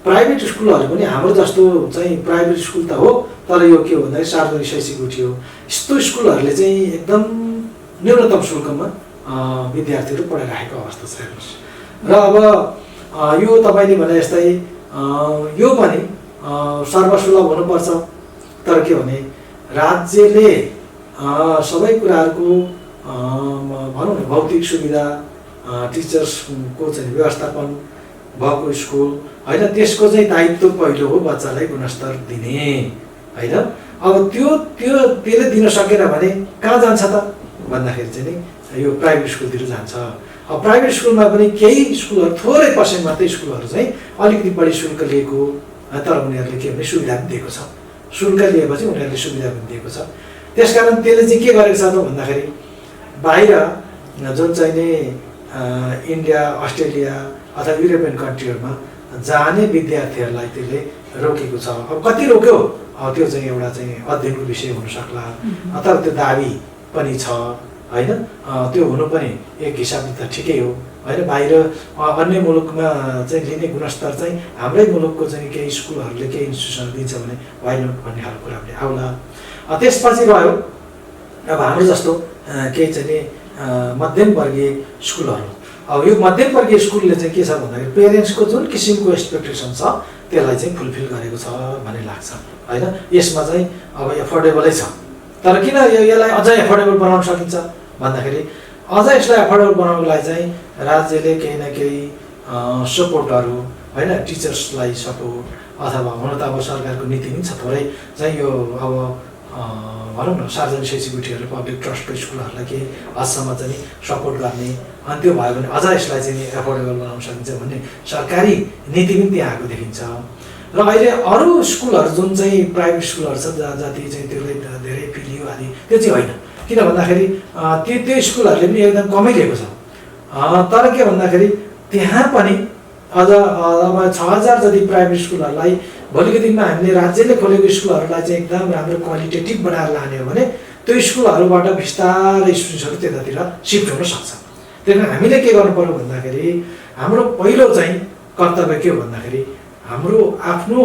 प्राइभेट स्कुलहरू पनि हाम्रो जस्तो चाहिँ प्राइभेट स्कुल त हो, तर यो के हो भन्दाखेरि सार्वजनिक शैक्षिक गुठी हो। यस्तो स्कुलहरूले चाहिँ एकदम न्यूनतम शुल्कमा विद्यार्थीहरू पढाइराखेको अवस्था छ हेर्नुहोस्। र अब यो तपाईँले भने जस्तै यो पनि सर्वसुलभ हुनुपर्छ, तर के भने राज्यले सबै कुराहरूको भनौँ न भौतिक सुविधा, टिचर्सको चाहिँ व्यवस्थापन भएको स्कुल होइन, त्यसको चाहिँ दायित्व पहिलो हो बच्चालाई गुणस्तर दिने होइन। अब त्यसले दिन सकेन भने कहाँ जान्छ त भन्दाखेरि चाहिँ नि यो प्राइभेट स्कुलतिर जान्छ। अब प्राइभेट स्कुलमा पनि केही स्कुलहरू थोरै पर्सेन्ट मात्रै स्कुलहरू चाहिँ अलिकति बढी शुल्क लिएको, तर उनीहरूले के भने सुविधा पनि दिएको छ। शुल्क लिएपछि उनीहरूले सुविधा पनि दिएको छ। त्यसकारण त्यसले चाहिँ के गरेको छ त भन्दाखेरि बाहिर जुन चाहिँ नि इन्डिया, अस्ट्रेलिया अथवा युरोपियन कन्ट्रीहरूमा जाने विद्यार्थीहरूलाई त्यसले रोकेको छ। अब कति रोक्यो त्यो चाहिँ एउटा चाहिँ अध्ययनको विषय हुन सक्ला, अथवा त्यो दाबी पनि छ होइन। त्यो हुनु पनि एक हिसाबले त ठिकै हो होइन। बाहिर अन्य मुलुकमा चाहिँ लिने गुणस्तर चाहिँ हाम्रै मुलुकको चाहिँ केही स्कुलहरूले केही इन्स्टिट्युसनहरू दिन्छ भने वाइ नट भन्ने खालको कुरा पनि आउला। त्यसपछि रह्यो अब हाम्रो जस्तो केही चाहिँ नि मध्यमवर्गीय स्कुलहरू। अब यो मध्यमवर्गीय स्कुलले चाहिँ के छ भन्दाखेरि पेरेन्ट्सको जुन किसिमको एक्सपेक्टेसन छ त्यसलाई चाहिँ फुलफिल गरेको छ भन्ने लाग्छ होइन। यसमा चाहिँ अब एफोर्डेबलै छ, तर किन यसलाई अझ एफोर्डेबल बनाउन सकिन्छ भन्दाखेरि अझ यसलाई एफोर्डेबल बनाउनको लागि चाहिँ राज्यले केही न केही सपोर्टहरू होइन, टिचर्सलाई सपोर्ट, अथवा हुन त अब सरकारको नीति पनि छ थोरै चाहिँ यो अब भनौँ न सार्वजनिक शैक्षिक गुठीहरू पब्लिक ट्रस्टको स्कुलहरूलाई केही हदसम्म चाहिँ सपोर्ट गर्ने, अनि त्यो भयो भने अझ यसलाई चाहिँ एफोर्डेबल बनाउन सकिन्छ भन्ने सरकारी नीति पनि त्यहाँ आएको देखिन्छ। र अहिले अरू स्कुलहरू जुन चाहिँ प्राइभेट स्कुलहरू छ जति चाहिँ त्यसले धेरै फी लियो आदि त्यो चाहिँ होइन, किन भन्दाखेरि त्यो स्कुलहरूले पनि एकदम कमै लिएको छ। तर के भन्दाखेरि त्यहाँ पनि अझ अब 6000 जति प्राइभेट स्कुलहरूलाई भोलिको दिनमा हामीले राज्यले खोलेको स्कुलहरूलाई चाहिँ एकदम राम्रो क्वालिटेटिभ बनाएर लाने हो भने त्यो स्कुलहरूबाट बिस्तारै स्टुडेन्ट्सहरू त्यतातिर सिफ्ट हुन सक्छ। त्यही कारण हामीले के गर्नु पर्यो भन्दाखेरि हाम्रो पहिलो चाहिँ कर्तव्य के हो भन्दाखेरि हाम्रो आफ्नो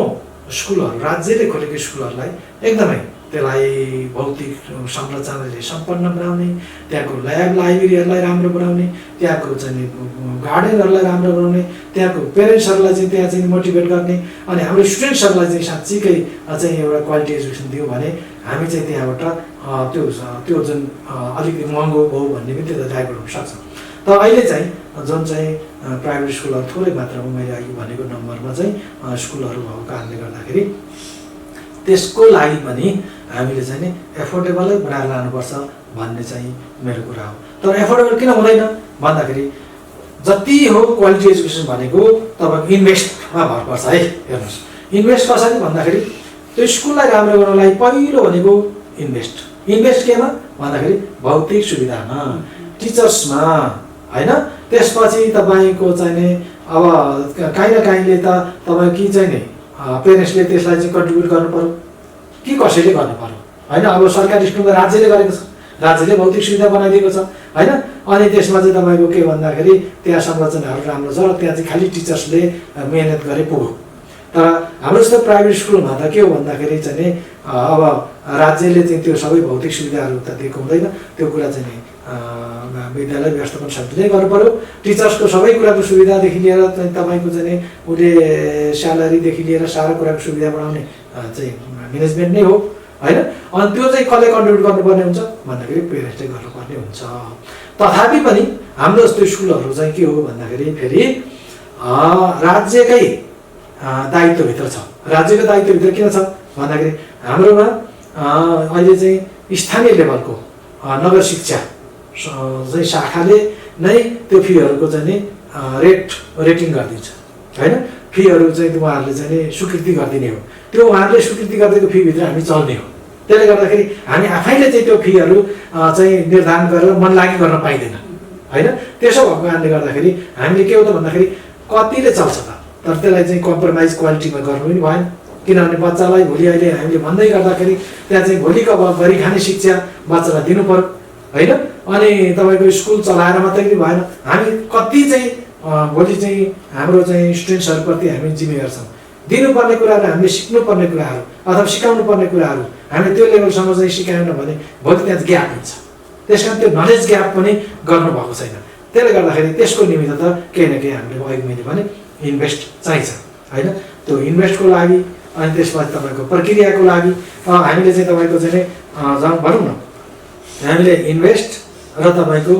स्कुलहरू, राज्यले खोलेको स्कुलहरूलाई एकदमै त्यसलाई भौतिक संरचनाले सम्पन्न बनाउने, त्यहाँको ल्याब लाइब्रेरीहरूलाई राम्रो बनाउने, त्यहाँको चाहिँ गार्डनहरूलाई राम्रो बनाउने, त्यहाँको पेरेन्ट्सहरूलाई चाहिँ त्यहाँ चाहिँ मोटिभेट गर्ने, अनि हाम्रो स्टुडेन्ट्सहरूलाई चाहिँ साँच्चीकै चाहिँ एउटा क्वालिटी एजुकेसन दियो भने हामी चाहिँ त्यहाँबाट त्यो जुन अलिकति महँगो भयो भन्ने पनि त्यो ड्राइभर हुनसक्छ। तर अहिले चाहिँ जुन चाहिँ प्राइभेट स्कुलहरू थोरै मात्रामा मैले अघि भनेको नम्बरमा चाहिँ स्कुलहरू भएको कारणले गर्दाखेरि त्यसको लागि पनि हामीले चाहिँ नि एफोर्डेबलै बनाएर लानुपर्छ भन्ने चाहिँ मेरो कुरा हो। तर एफोर्डेबल किन हुँदैन भन्दाखेरि जति हो क्वालिटी एजुकेसन भनेको तपाईँको इन्भेस्टमा भर पर्छ है। हेर्नुहोस् इन्भेस्ट कसरी भन्दाखेरि त्यो स्कुललाई राम्रो गर्नलाई पहिलो भनेको इन्भेस्ट केमा भन्दाखेरि भौतिक सुविधामा, टिचर्समा होइन। त्यसपछि तपाईँको चाहिँ नि अब काहीँ न काहीँले त तपाईँ कि चाहिँ नि पेरेन्ट्सले त्यसलाई चाहिँ कन्ट्रिब्युट गर्नु पर्यो कि कसैले गर्नु पर्यो होइन। अब सरकारी स्कुलमा राज्यले गरेको छ, राज्यले भौतिक सुविधा बनाइदिएको छ होइन। अनि त्यसमा चाहिँ तपाईँको के भन्दाखेरि त्यहाँ संरचनाहरू राम्रो छ र त्यहाँ चाहिँ खालि टिचर्सले मेहनत गरे पुग्यो। तर हाम्रो जस्तो प्राइभेट स्कुलमा त के हो भन्दाखेरि चाहिँ नि अब राज्यले चाहिँ त्यो सबै भौतिक सुविधाहरू त दिएको हुँदैन। त्यो कुरा चाहिँ नि विद्यालय व्यवस्थापन समितिले गर्नु पर्यो। टिचर्सको सबै कुराको सुविधादेखि लिएर तपाईँको चाहिँ नि उसले स्यालेरीदेखि लिएर सारा कुराको सुविधा बनाउने चाहिँ म्यानेजमेन्ट नै हो होइन। अनि त्यो चाहिँ कसले कन्ट्रिब्युट गर्नुपर्ने हुन्छ भन्दाखेरि पेरेन्ट्सले गर्नुपर्ने हुन्छ। तथापि पनि हाम्रो जस्तो स्कुलहरू चाहिँ के हो भन्दाखेरि फेरि राज्यकै दायित्वभित्र छ। राज्यको दायित्वभित्र किन छ भन्दाखेरि हाम्रोमा अहिले चाहिँ स्थानीय लेभलको नगर शिक्षा चाहिँ शाखाले नै त्यो फीहरूको चाहिँ नि रेटिङ गरिदिन्छ होइन। फीहरू चाहिँ उहाँहरूले चाहिँ नि स्वीकृति गरिदिने हो। त्यो उहाँहरूले स्वीकृति गरिदिएको फीभित्र हामी चल्ने हो त्यसले गर्दाखेरि हामी आफैले चाहिँ त्यो फीहरू चाहिँ निर्धारण गरेर मनलागी गर्न पाइँदैन होइन। त्यसो भएको कारणले गर्दाखेरि हामीले के हो त भन्दाखेरि कतिले चल्छ त, तर त्यसलाई चाहिँ कम्प्रोमाइज क्वालिटीमा गर्नु पनि भएन। किनभने बच्चालाई भोलि अहिले हामीले भन्दै गर्दाखेरि त्यहाँ चाहिँ भोलिको अब गरी खाने शिक्षा बच्चालाई दिनु पर्यो होइन। अनि तपाईँको स्कुल चलाएर मात्रै पनि भएन, हामी कति चाहिँ भोलि चाहिँ हाम्रो चाहिँ स्टुडेन्ट्सहरूप्रति हामी जिम्मेवार छौँ। दिनुपर्ने कुराहरू हामीले सिक्नुपर्ने कुराहरू अथवा सिकाउनु पर्ने कुराहरू हामीले त्यो लेभलसम्म चाहिँ सिकाएन भने भोलि त्यहाँ ग्याप हुन्छ। त्यस कारण त्यो नलेज ग्याप पनि गर्नुभएको छैन। त्यसले गर्दाखेरि त्यसको निमित्त त केही न केही हामीले अघि मैले भने इन्भेस्ट चाहिन्छ होइन। त्यो इन्भेस्टको लागि अनि त्यसपछि तपाईँको प्रक्रियाको लागि हामीले चाहिँ तपाईँको चाहिँ भनौँ न हामीले इन्भेस्ट र तपाईँको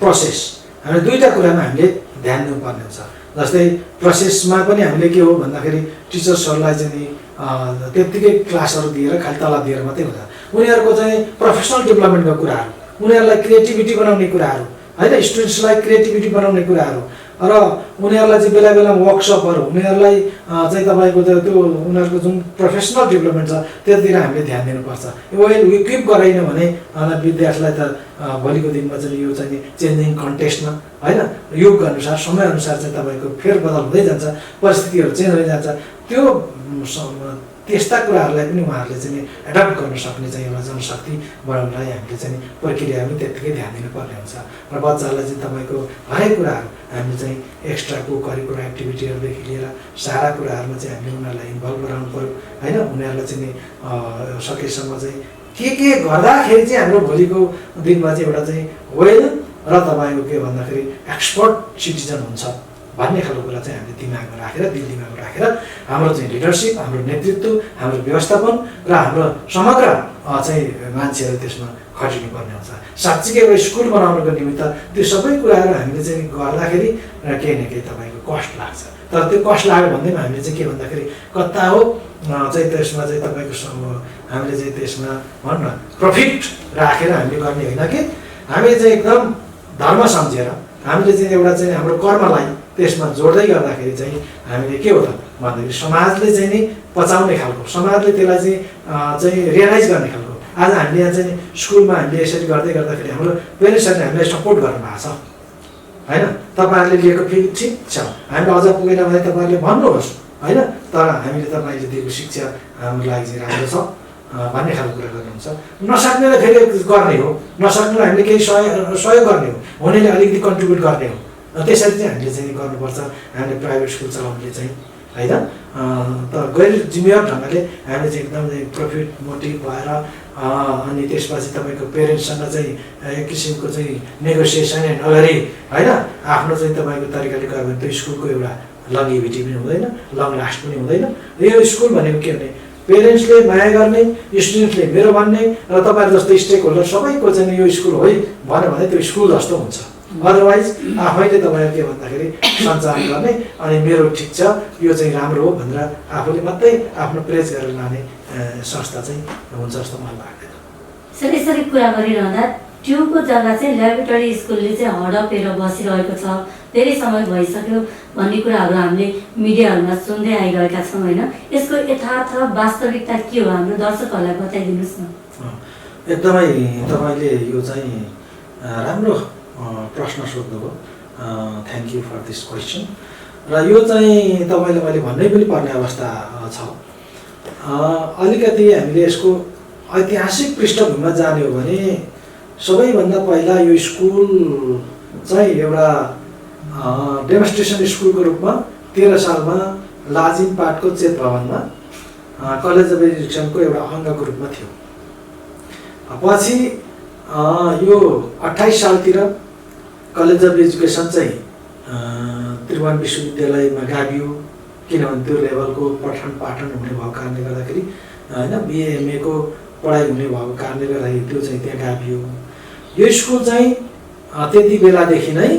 प्रोसेस हामी दुईवटा कुरामा हामीले ध्यान दिनुपर्ने हुन्छ। जस्तै प्रोसेसमा पनि हामीले के हो भन्दाखेरि टिचर्सहरूलाई चाहिँ नि त्यत्तिकै क्लासहरू दिएर खालि तलब दिएर मात्रै हुन्छ। उनीहरूको चाहिँ प्रोफेसनल डेभलपमेन्टको कुराहरू, उनीहरूलाई क्रिएटिभिटी बनाउने कुराहरू होइन, स्टुडेन्ट्सलाई क्रिएटिभिटी बनाउने कुराहरू र उनीहरूलाई चाहिँ बेला बेलामा वर्कसपहरू, उनीहरूलाई चाहिँ तपाईँको त्यो उनीहरूको जुन प्रोफेसनल डेभलपमेन्ट छ त्यतातिर हामीले ध्यान दिनुपर्छ। वेल इक्विप गराएन भने विद्यार्थीलाई त भोलिको दिनमा चाहिँ यो चाहिँ चेन्जिङ कन्टेस्टमा होइन युग अनुसार समयअनुसार चाहिँ तपाईँको फेरबदल हुँदै जान्छ, परिस्थितिहरू चेन्ज हुँदै जान्छ। त्यो त्यस्ता कुराहरूलाई पनि उहाँहरूले चाहिँ एडप्ट गर्न सक्ने चाहिँ एउटा जनशक्ति बढाउनलाई हामीले चाहिँ प्रक्रियामा त्यत्तिकै ध्यान दिनुपर्ने हुन्छ। र बच्चाहरूलाई चाहिँ तपाईँको हरेक कुराहरू हामीले चाहिँ एक्स्ट्राको करिकुलर एक्टिभिटीहरूदेखि लिएर सारा कुराहरूमा चाहिँ हामीले उनीहरूलाई इन्भल्भ गराउनु पऱ्यो होइन। उनीहरूलाई चाहिँ सकेसम्म चाहिँ के गर्दाखेरि चाहिँ हाम्रो भोलिको दिनमा चाहिँ एउटा चाहिँ वेल र तपाईँको के भन्दाखेरि एक्सपर्ट सिटिजन हुन्छ भन्ने खालको कुरा चाहिँ हामीले दिमागमा राखेर दिमागमा राखेर हाम्रो चाहिँ लिडरसिप, हाम्रो नेतृत्व, हाम्रो व्यवस्थापन र हाम्रो समग्र चाहिँ मान्छेहरू त्यसमा खटिनुपर्ने हुन्छ। साँच्चीकै एउटा स्कुल बनाउनुको निमित्त त्यो सबै कुराहरू हामीले चाहिँ गर्दाखेरि केही न केही तपाईँको कस्ट लाग्छ। तर त्यो कस्ट लाग्यो भन्दैमा हामीले चाहिँ के भन्दाखेरि कता हो चाहिँ त्यसमा चाहिँ तपाईँको हामीले चाहिँ त्यसमा भनौँ न प्रफिट राखेर हामीले गर्ने होइन कि हामीले चाहिँ एकदम धर्म सम्झेर हामीले चाहिँ एउटा चाहिँ हाम्रो कर्मलाई त्यसमा जोड्दै गर्दाखेरि चाहिँ हामीले के हो त भन्दाखेरि समाजले चाहिँ नि पचाउने खालको, समाजले त्यसलाई चाहिँ रियलाइज गर्ने खालको। आज हामीले यहाँ चाहिँ स्कुलमा हामीले यसरी गर्दै गर्दाखेरि हाम्रो पेरेन्ट्सहरूले हामीलाई सपोर्ट गर्नुभएको छ होइन। तपाईँहरूले लिएको फी ठिक छ, हामीले अझ पुगेन भने तपाईँहरूले भन्नुहोस् होइन, तर हामीले तपाईँले दिएको शिक्षा हाम्रो लागि चाहिँ राम्रो छ भन्ने खालको कुरा गर्नुहुन्छ। नसक्नेलाई फेरि गर्ने हो, नसक्नेलाई हामीले केही सहयोग गर्ने हो, हुनेले अलिकति कन्ट्रिब्युट गर्ने हो। त्यसरी चाहिँ हामीले चाहिँ गर्नुपर्छ। हामीले प्राइभेट स्कुल चलाउनेले चाहिँ होइन त गैर जिम्मेवार ढङ्गले हामीले चाहिँ एकदम प्रफिट मोटिभ भएर अनि त्यसपछि तपाईँको पेरेन्ट्ससँग चाहिँ एक किसिमको चाहिँ नेगोसिएसन नगरी होइन आफ्नो चाहिँ तपाईँको तरिकाले गयो भने त्यो स्कुलको एउटा लङ्गेभिटी पनि हुँदैन, लङ लास्ट पनि हुँदैन। यो स्कुल भनेको के भने पेरेन्ट्सले माया गर्ने, स्टुडेन्ट्सले मेरो भन्ने र तपाईँहरू जस्तो स्टेक होल्डर सबैको चाहिँ यो स्कुल हो भन्यो भने त्यो स्कुल जस्तो हुन्छ। अदरवाइज आफैले तपाईँहरू के भन्दाखेरि सञ्चालन गर्ने अनि मेरो ठिक छ यो चाहिँ राम्रो हो भनेर आफूले मात्रै आफ्नो प्रेज गरेर लाने संस्था चाहिँ हुन्छ जस्तो मलाई लाग्दैन। सर यसरी कुरा गरिरहँदा ट्युबको जग्गा चाहिँ ल्याबोरेटरी स्कुलले चाहिँ हडपेर बसिरहेको छ, धेरै समय भइसक्यो भन्ने कुराहरू हामीले मिडियाहरूमा सुन्दै आइरहेका छौँ होइन। यसको यथार्थ वास्तविकता के हो हाम्रो दर्शकहरूलाई बताइदिनुहोस् न। एकदमै तपाईँले यो चाहिँ राम्रो प्रश्न सोध्नुभयो। Thank you for this question. र यो चाहिँ तपाईँले मैले भन्नै पनि पर्ने अवस्था छ। अलिकति हामीले यसको ऐतिहासिक पृष्ठभूमिमा जाने हो भने सबैभन्दा पहिला यो स्कुल चाहिँ एउटा डेमोन्स्ट्रेसन स्कुलको रूपमा 13 सालमा लाजिमपाटको चेत भवनमा कलेज अफ एजुकेसनको एउटा अङ्गको रूपमा थियो। पछि यो 28 सालतिर कलेज अफ एजुकेसन चाहिँ त्रिभुवन विश्वविद्यालयमा गाभियो, किनभने त्यो लेभलको पठन पाठन हुने भएको कारणले गर्दाखेरि होइन, बिए एमएको पढाइ हुने भएको कारणले गर्दाखेरि त्यो चाहिँ त्यहाँ गाभियो। यो स्कुल चाहिँ त्यति बेलादेखि नै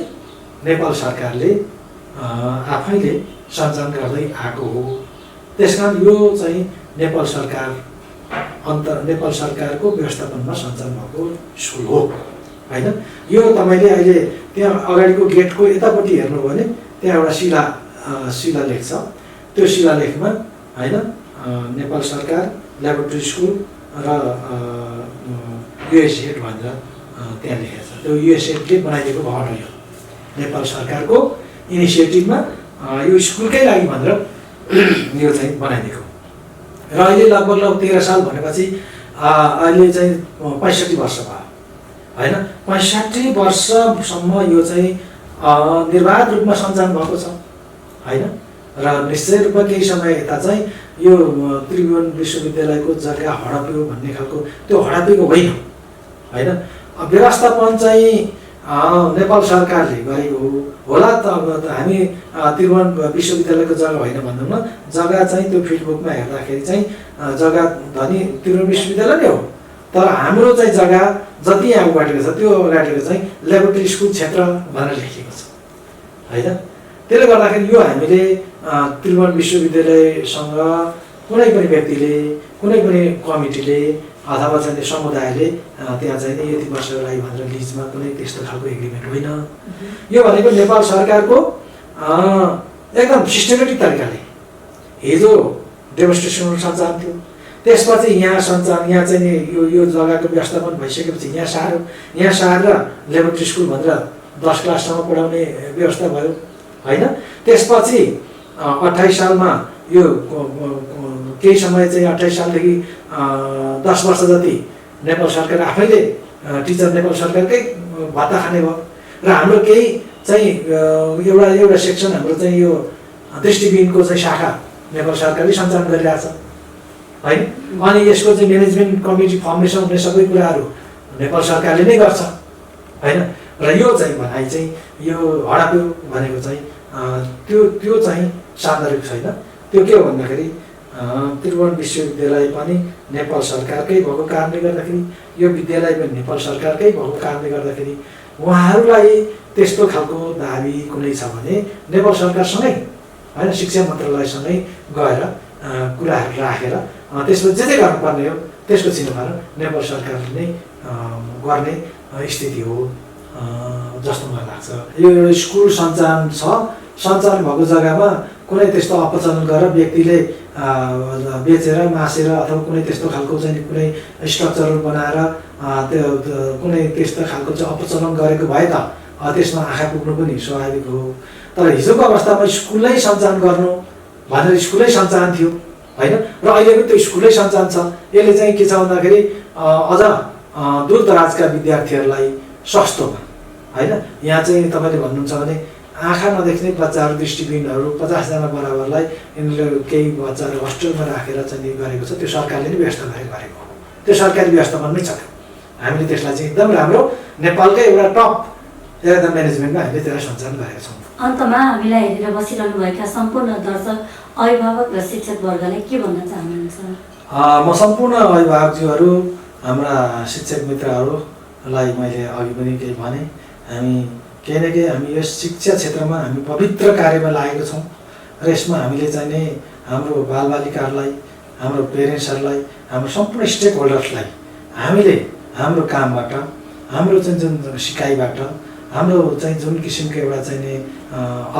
नेपाल सरकारले आफैले सञ्चालन गर्दै आएको हो। त्यसकारण यो चाहिँ नेपाल सरकारको व्यवस्थापनमा सञ्चालन भएको स्कुल हो होइन। यो तपाईँले अहिले त्यहाँ अगाडिको गेटको यतापट्टि हेर्नुभयो भने त्यहाँ एउटा शिलालेख छ। त्यो शिलालेखमा होइन नेपाल सरकार ल्याबोरेटरी स्कुल र युएसएड भनेर त्यहाँ लेखेको छ। त्यो युएसएडले बनाइदिएको भवन हो यो, नेपाल सरकारको इनिसिएटिभमा यो स्कुलकै लागि भनेर यो चाहिँ बनाइदिएको। र अहिले लगभग 13 साल भनेपछि अहिले चाहिँ 65 वर्ष भयो होइन। 65 वर्षसम्म यो चाहिँ निर्बाध रूपमा सञ्चालन भएको छ होइन। र निश्चय रूपमा केही समय यता चाहिँ यो त्रिभुवन विश्वविद्यालयको जग्गा हडप्यो भन्ने खालको त्यो हडपेको होइन होइन। व्यवस्थापन चाहिँ नेपाल सरकारले गरेको होला त। अब हामी त्रिभुवन विश्वविद्यालयको जग्गा होइन भन्दैनौँ न, जग्गा चाहिँ त्यो फिल्डबुकमा हेर्दाखेरि चाहिँ जग्गा धनी त्रिभुवन विश्वविद्यालय नै हो। तर हाम्रो चाहिँ जग्गा जति यहाँ अगाडिको छ त्यो अगाडिको चाहिँ ल्याबोरेटरी स्कुल क्षेत्र भनेर लेखिएको छ होइन। त्यसले गर्दाखेरि यो हामीले त्रिभुवन विश्वविद्यालयसँग कुनै पनि व्यक्तिले, कुनै पनि कमिटीले अथवा चाहिँ समुदायले त्यहाँ चाहिँ यति वर्षको लागि भनेर लिजमा कुनै त्यस्तो खालको एग्रिमेन्ट होइन। यो भनेको नेपाल सरकारको एकदम सिस्टमेटिक तरिकाले हिजो डेमोन्स्ट्रेसनहरू सञ्चालन थियो, त्यसपछि यहाँ सञ्चालन, यहाँ चाहिँ यो जग्गाको व्यवस्थापन भइसकेपछि यहाँ सारेर ल्याबोरेटरी स्कुल भनेर 10 क्लाससम्म पढाउने व्यवस्था भयो होइन। त्यसपछि 28 सालमा यो केही समय चाहिँ 28 सालदेखि 10 वर्ष जति नेपाल सरकार आफैले टिचर नेपाल सरकारकै भत्ता खाने भयो। र हाम्रो केही चाहिँ एउटा सेक्सन हाम्रो चाहिँ यो दृष्टिबिनको चाहिँ शाखा नेपाल सरकारले सञ्चालन गरिरहेछ होइन। अनि यसको चाहिँ म्यानेजमेन्ट कमिटी फर्मेसन हुने सबै कुराहरू नेपाल सरकारले नै गर्छ होइन। र यो चाहिँ भनाइ चाहिँ यो हडप्यो भनेको चाहिँ त्यो चाहिँ सान्दर्भिक छैन। त्यो के हो भन्दाखेरि त्रिभुवन विश्वविद्यालय पनि नेपाल सरकारकै भएको कारणले गर्दाखेरि, यो विद्यालय पनि नेपाल सरकारकै भएको कारणले गर्दाखेरि उहाँहरूलाई त्यस्तो खालको दाबी कुनै छ भने नेपाल सरकारसँगै होइन, शिक्षा मन्त्रालयसँगै गएर कुराहरू राखेर त्यसमा जे गर्नुपर्ने हो त्यसको चिन्ता नेपाल सरकारले नै गर्ने स्थिति हो जस्तो मलाई लाग्छ। यो एउटा स्कुल सञ्चालन छ, सञ्चालन भएको जग्गामा कुनै त्यस्तो अपचलन गरेर व्यक्तिले बेचेर मासेर अथवा कुनै त्यस्तो खालको चाहिँ कुनै स्ट्रक्चरहरू बनाएर त्यो कुनै त्यस्तो खालको चाहिँ अपचलन गरेको भए त त्यसमा आँखा पुग्नु पनि स्वाभाविक हो। तर हिजोको अवस्थामा स्कुलै सञ्चालन गर्नु भनेर स्कुलै सञ्चालन थियो होइन। र अहिले पनि त्यो स्कुलै सञ्चालन छ। यसले चाहिँ के छ भन्दाखेरि अझ दूरदराजका विद्यार्थीहरूलाई सस्तोमा होइन, यहाँ चाहिँ तपाईँले भन्नुहुन्छ भने आँखा नदेख्ने बच्चाहरू दृष्टिबिनहरू 50 जना बराबरलाई यिनीहरूले केही बच्चाहरू होस्टेलमा राखेर चाहिँ गरेको छ। त्यो सरकारले नै व्यवस्था गरेको हो, त्यो सरकारी व्यवस्थापनमै छ। हामीले त्यसलाई चाहिँ एकदम राम्रो नेपालकै एउटा टप एकदम म्यानेजमेन्टमा हामीले त्यसलाई सञ्चालन गरेका छौँ। अन्तमा हामीलाई हेरेर बसिरहनुभएका सम्पूर्ण दर्शक, अभिभावक र शिक्षकवर्गलाई के भन्न चाहनुहुन्छ? म सम्पूर्ण अभिभावकज्यूहरू, हाम्रा शिक्षक मित्रहरूलाई मैले अघि पनि केही भने, हामी केही न केही हामी यस शिक्षा क्षेत्रमा हामी पवित्र कार्यमा लागेका छौँ। र यसमा हामीले चाहिँ नि हाम्रो बालबालिकाहरूलाई, हाम्रो पेरेन्ट्सहरूलाई, हाम्रो सम्पूर्ण स्टेक होल्डर्सलाई हामीले हाम्रो कामबाट, हाम्रो चाहिँ जुन सिकाइबाट, हाम्रो चाहिँ जुन किसिमको एउटा चाहिँ नि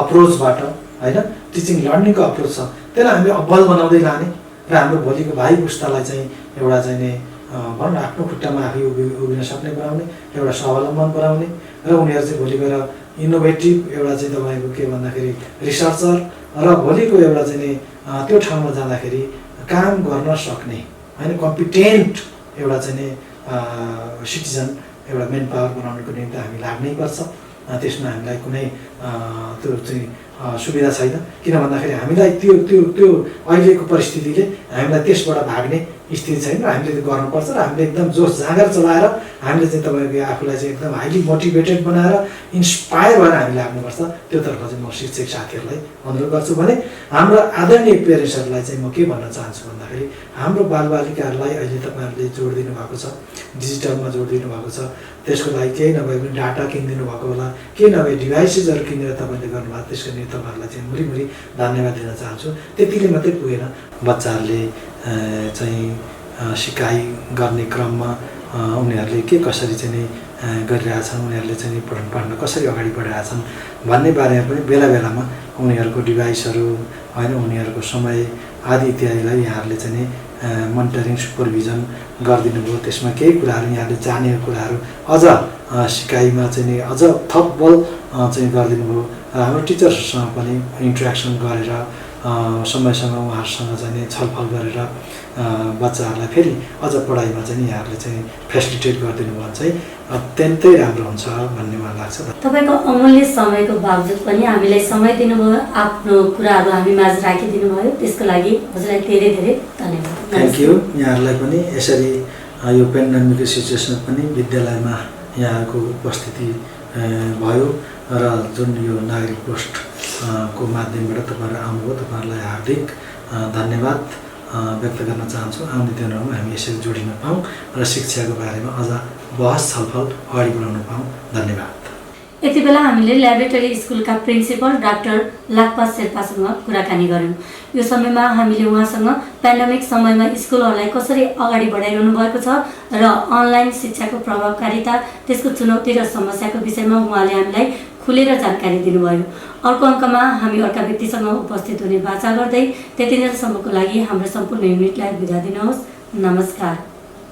अप्रोचबाट होइन, टिचिङ लर्निङको अप्रोच छ त्यसलाई हामीले अब्बल बनाउँदै लाने र हाम्रो भोलिको भाइ पुस्तालाई चाहिँ एउटा चाहिँ नि भनौँ न आफ्नो खुट्टामा आफै उभिन सक्ने बनाउने, एउटा स्वावलम्बन बनाउने र उनीहरू चाहिँ भोलि गएर इनोभेटिभ एउटा चाहिँ तपाईँको के भन्दाखेरि रिसर्चर र भोलिको एउटा चाहिँ नि त्यो ठाउँमा जाँदाखेरि काम गर्न सक्ने होइन, कम्पिटेन्ट एउटा चाहिँ नि सिटिजन, एउटा मेन पावर बनाउनुको निम्ति हामी लाग्नै पर्छ। त्यसमा हामीलाई कुनै त्यो चाहिँ सुविधा छैन, किन भन्दाखेरि हामीलाई त्यो त्यो त्यो अहिलेको परिस्थितिले हामीलाई त्यसबाट भाग्ने स्थिति छैन। हामीले त्यो गर्नुपर्छ र हामीले एकदम जोस जाँगर चलाएर हामीले चाहिँ तपाईँको आफूलाई चाहिँ एकदम हाइली मोटिभेटेड बनाएर इन्सपायर भएर हामी लाग्नुपर्छ। त्योतर्फ चाहिँ म शिक्षक साथीहरूलाई अनुरोध गर्छु भने हाम्रो आदरणीय पेरेन्ट्सहरूलाई चाहिँ म के भन्न चाहन्छु भन्दाखेरि हाम्रो बालबालिकाहरूलाई अहिले तपाईँहरूले जोड दिनुभएको छ, डिजिटलमा जोड दिनुभएको छ। त्यसको लागि केही नभए पनि डाटा किनिदिनु भएको होला, केही नभए डिभाइसेसहरू किनेर तपाईँले गर्नुभएको, त्यसको निम्ति तपाईँहरूलाई चाहिँ मुरी धन्यवाद दिन चाहन्छु। त्यतिले मात्रै पुगेन, बच्चाहरूले चाहिँ सिकाइ गर्ने क्रममा उनीहरूले के कसरी चाहिँ नि गरिरहेछन्, उनीहरूले चाहिँ नि पठन पाठन कसरी अगाडि बढिरहेछन् भन्ने बारेमा पनि बेला बेलामा उनीहरूको डिभाइसहरू होइन, उनीहरूको समय आदि इत्यादिलाई यहाँहरूले चाहिँ नि मोनिटरिङ सुपरभिजन गरिदिनु भयो। त्यसमा केही कुराहरू यहाँले जानेको कुराहरू अझ सिकाइमा चाहिँ नि अझ थप बल चाहिँ गरिदिनु भयो। हाम्रो टिचर्ससँग पनि इन्ट्रेक्सन गरेर समयसँग उहाँहरूसँग चाहिँ नि छलफल गरेर बच्चाहरूलाई फेरि अझ पढाइमा चाहिँ यहाँहरूले चाहिँ फेसिलिटेट गरिदिनु भयो भने चाहिँ अत्यन्तै राम्रो हुन्छ भन्ने मलाई लाग्छ। तपाईँको अमूल्य समयको बावजुद पनि हामीलाई समय दिनुभयो, आफ्नो कुराहरू हामी माझ राखिदिनु भयो, त्यसको लागि हजुरलाई धेरै धेरै धन्यवाद। Thank you. यहाँहरूलाई पनि यसरी यो पेन्डेमिकको सिचुएसन पनि विद्यालयमा यहाँहरूको उपस्थिति भयो र जुन यो नागरिक पोस्ट को माध्यमबाट तपाईँहरू आउनुभयो, तपाईँहरूलाई हार्दिक धन्यवाद व्यक्त गर्न चाहन्छु। आउने दिनहरूमा हामी यसरी जोडिन पाऊँ र शिक्षाको बारेमा अझ बहस छलफल अगाडि बढाउन पाऊँ। धन्यवाद। यति बेला हामीले ल्याबोरेटरी स्कुलका प्रिन्सिपल डाक्टर लाक्पा शेर्पासँग कुराकानी गऱ्यौँ। यो समयमा हामीले उहाँसँग पेन्डेमिक समयमा स्कुलहरूलाई कसरी अगाडि बढाइरहनु भएको छ र अनलाइन शिक्षाको प्रभावकारिता, त्यसको चुनौती र समस्याको विषयमा उहाँले हामीलाई खुलेर जानकारी दिनुभयो। अर्को अङ्कमा हामी अर्का व्यक्तिसँग उपस्थित हुने बाचा गर्दै त्यति बेलासम्मको लागि हाम्रो सम्पूर्ण युनिटलाई बिदा दिनुहोस्। नमस्कार।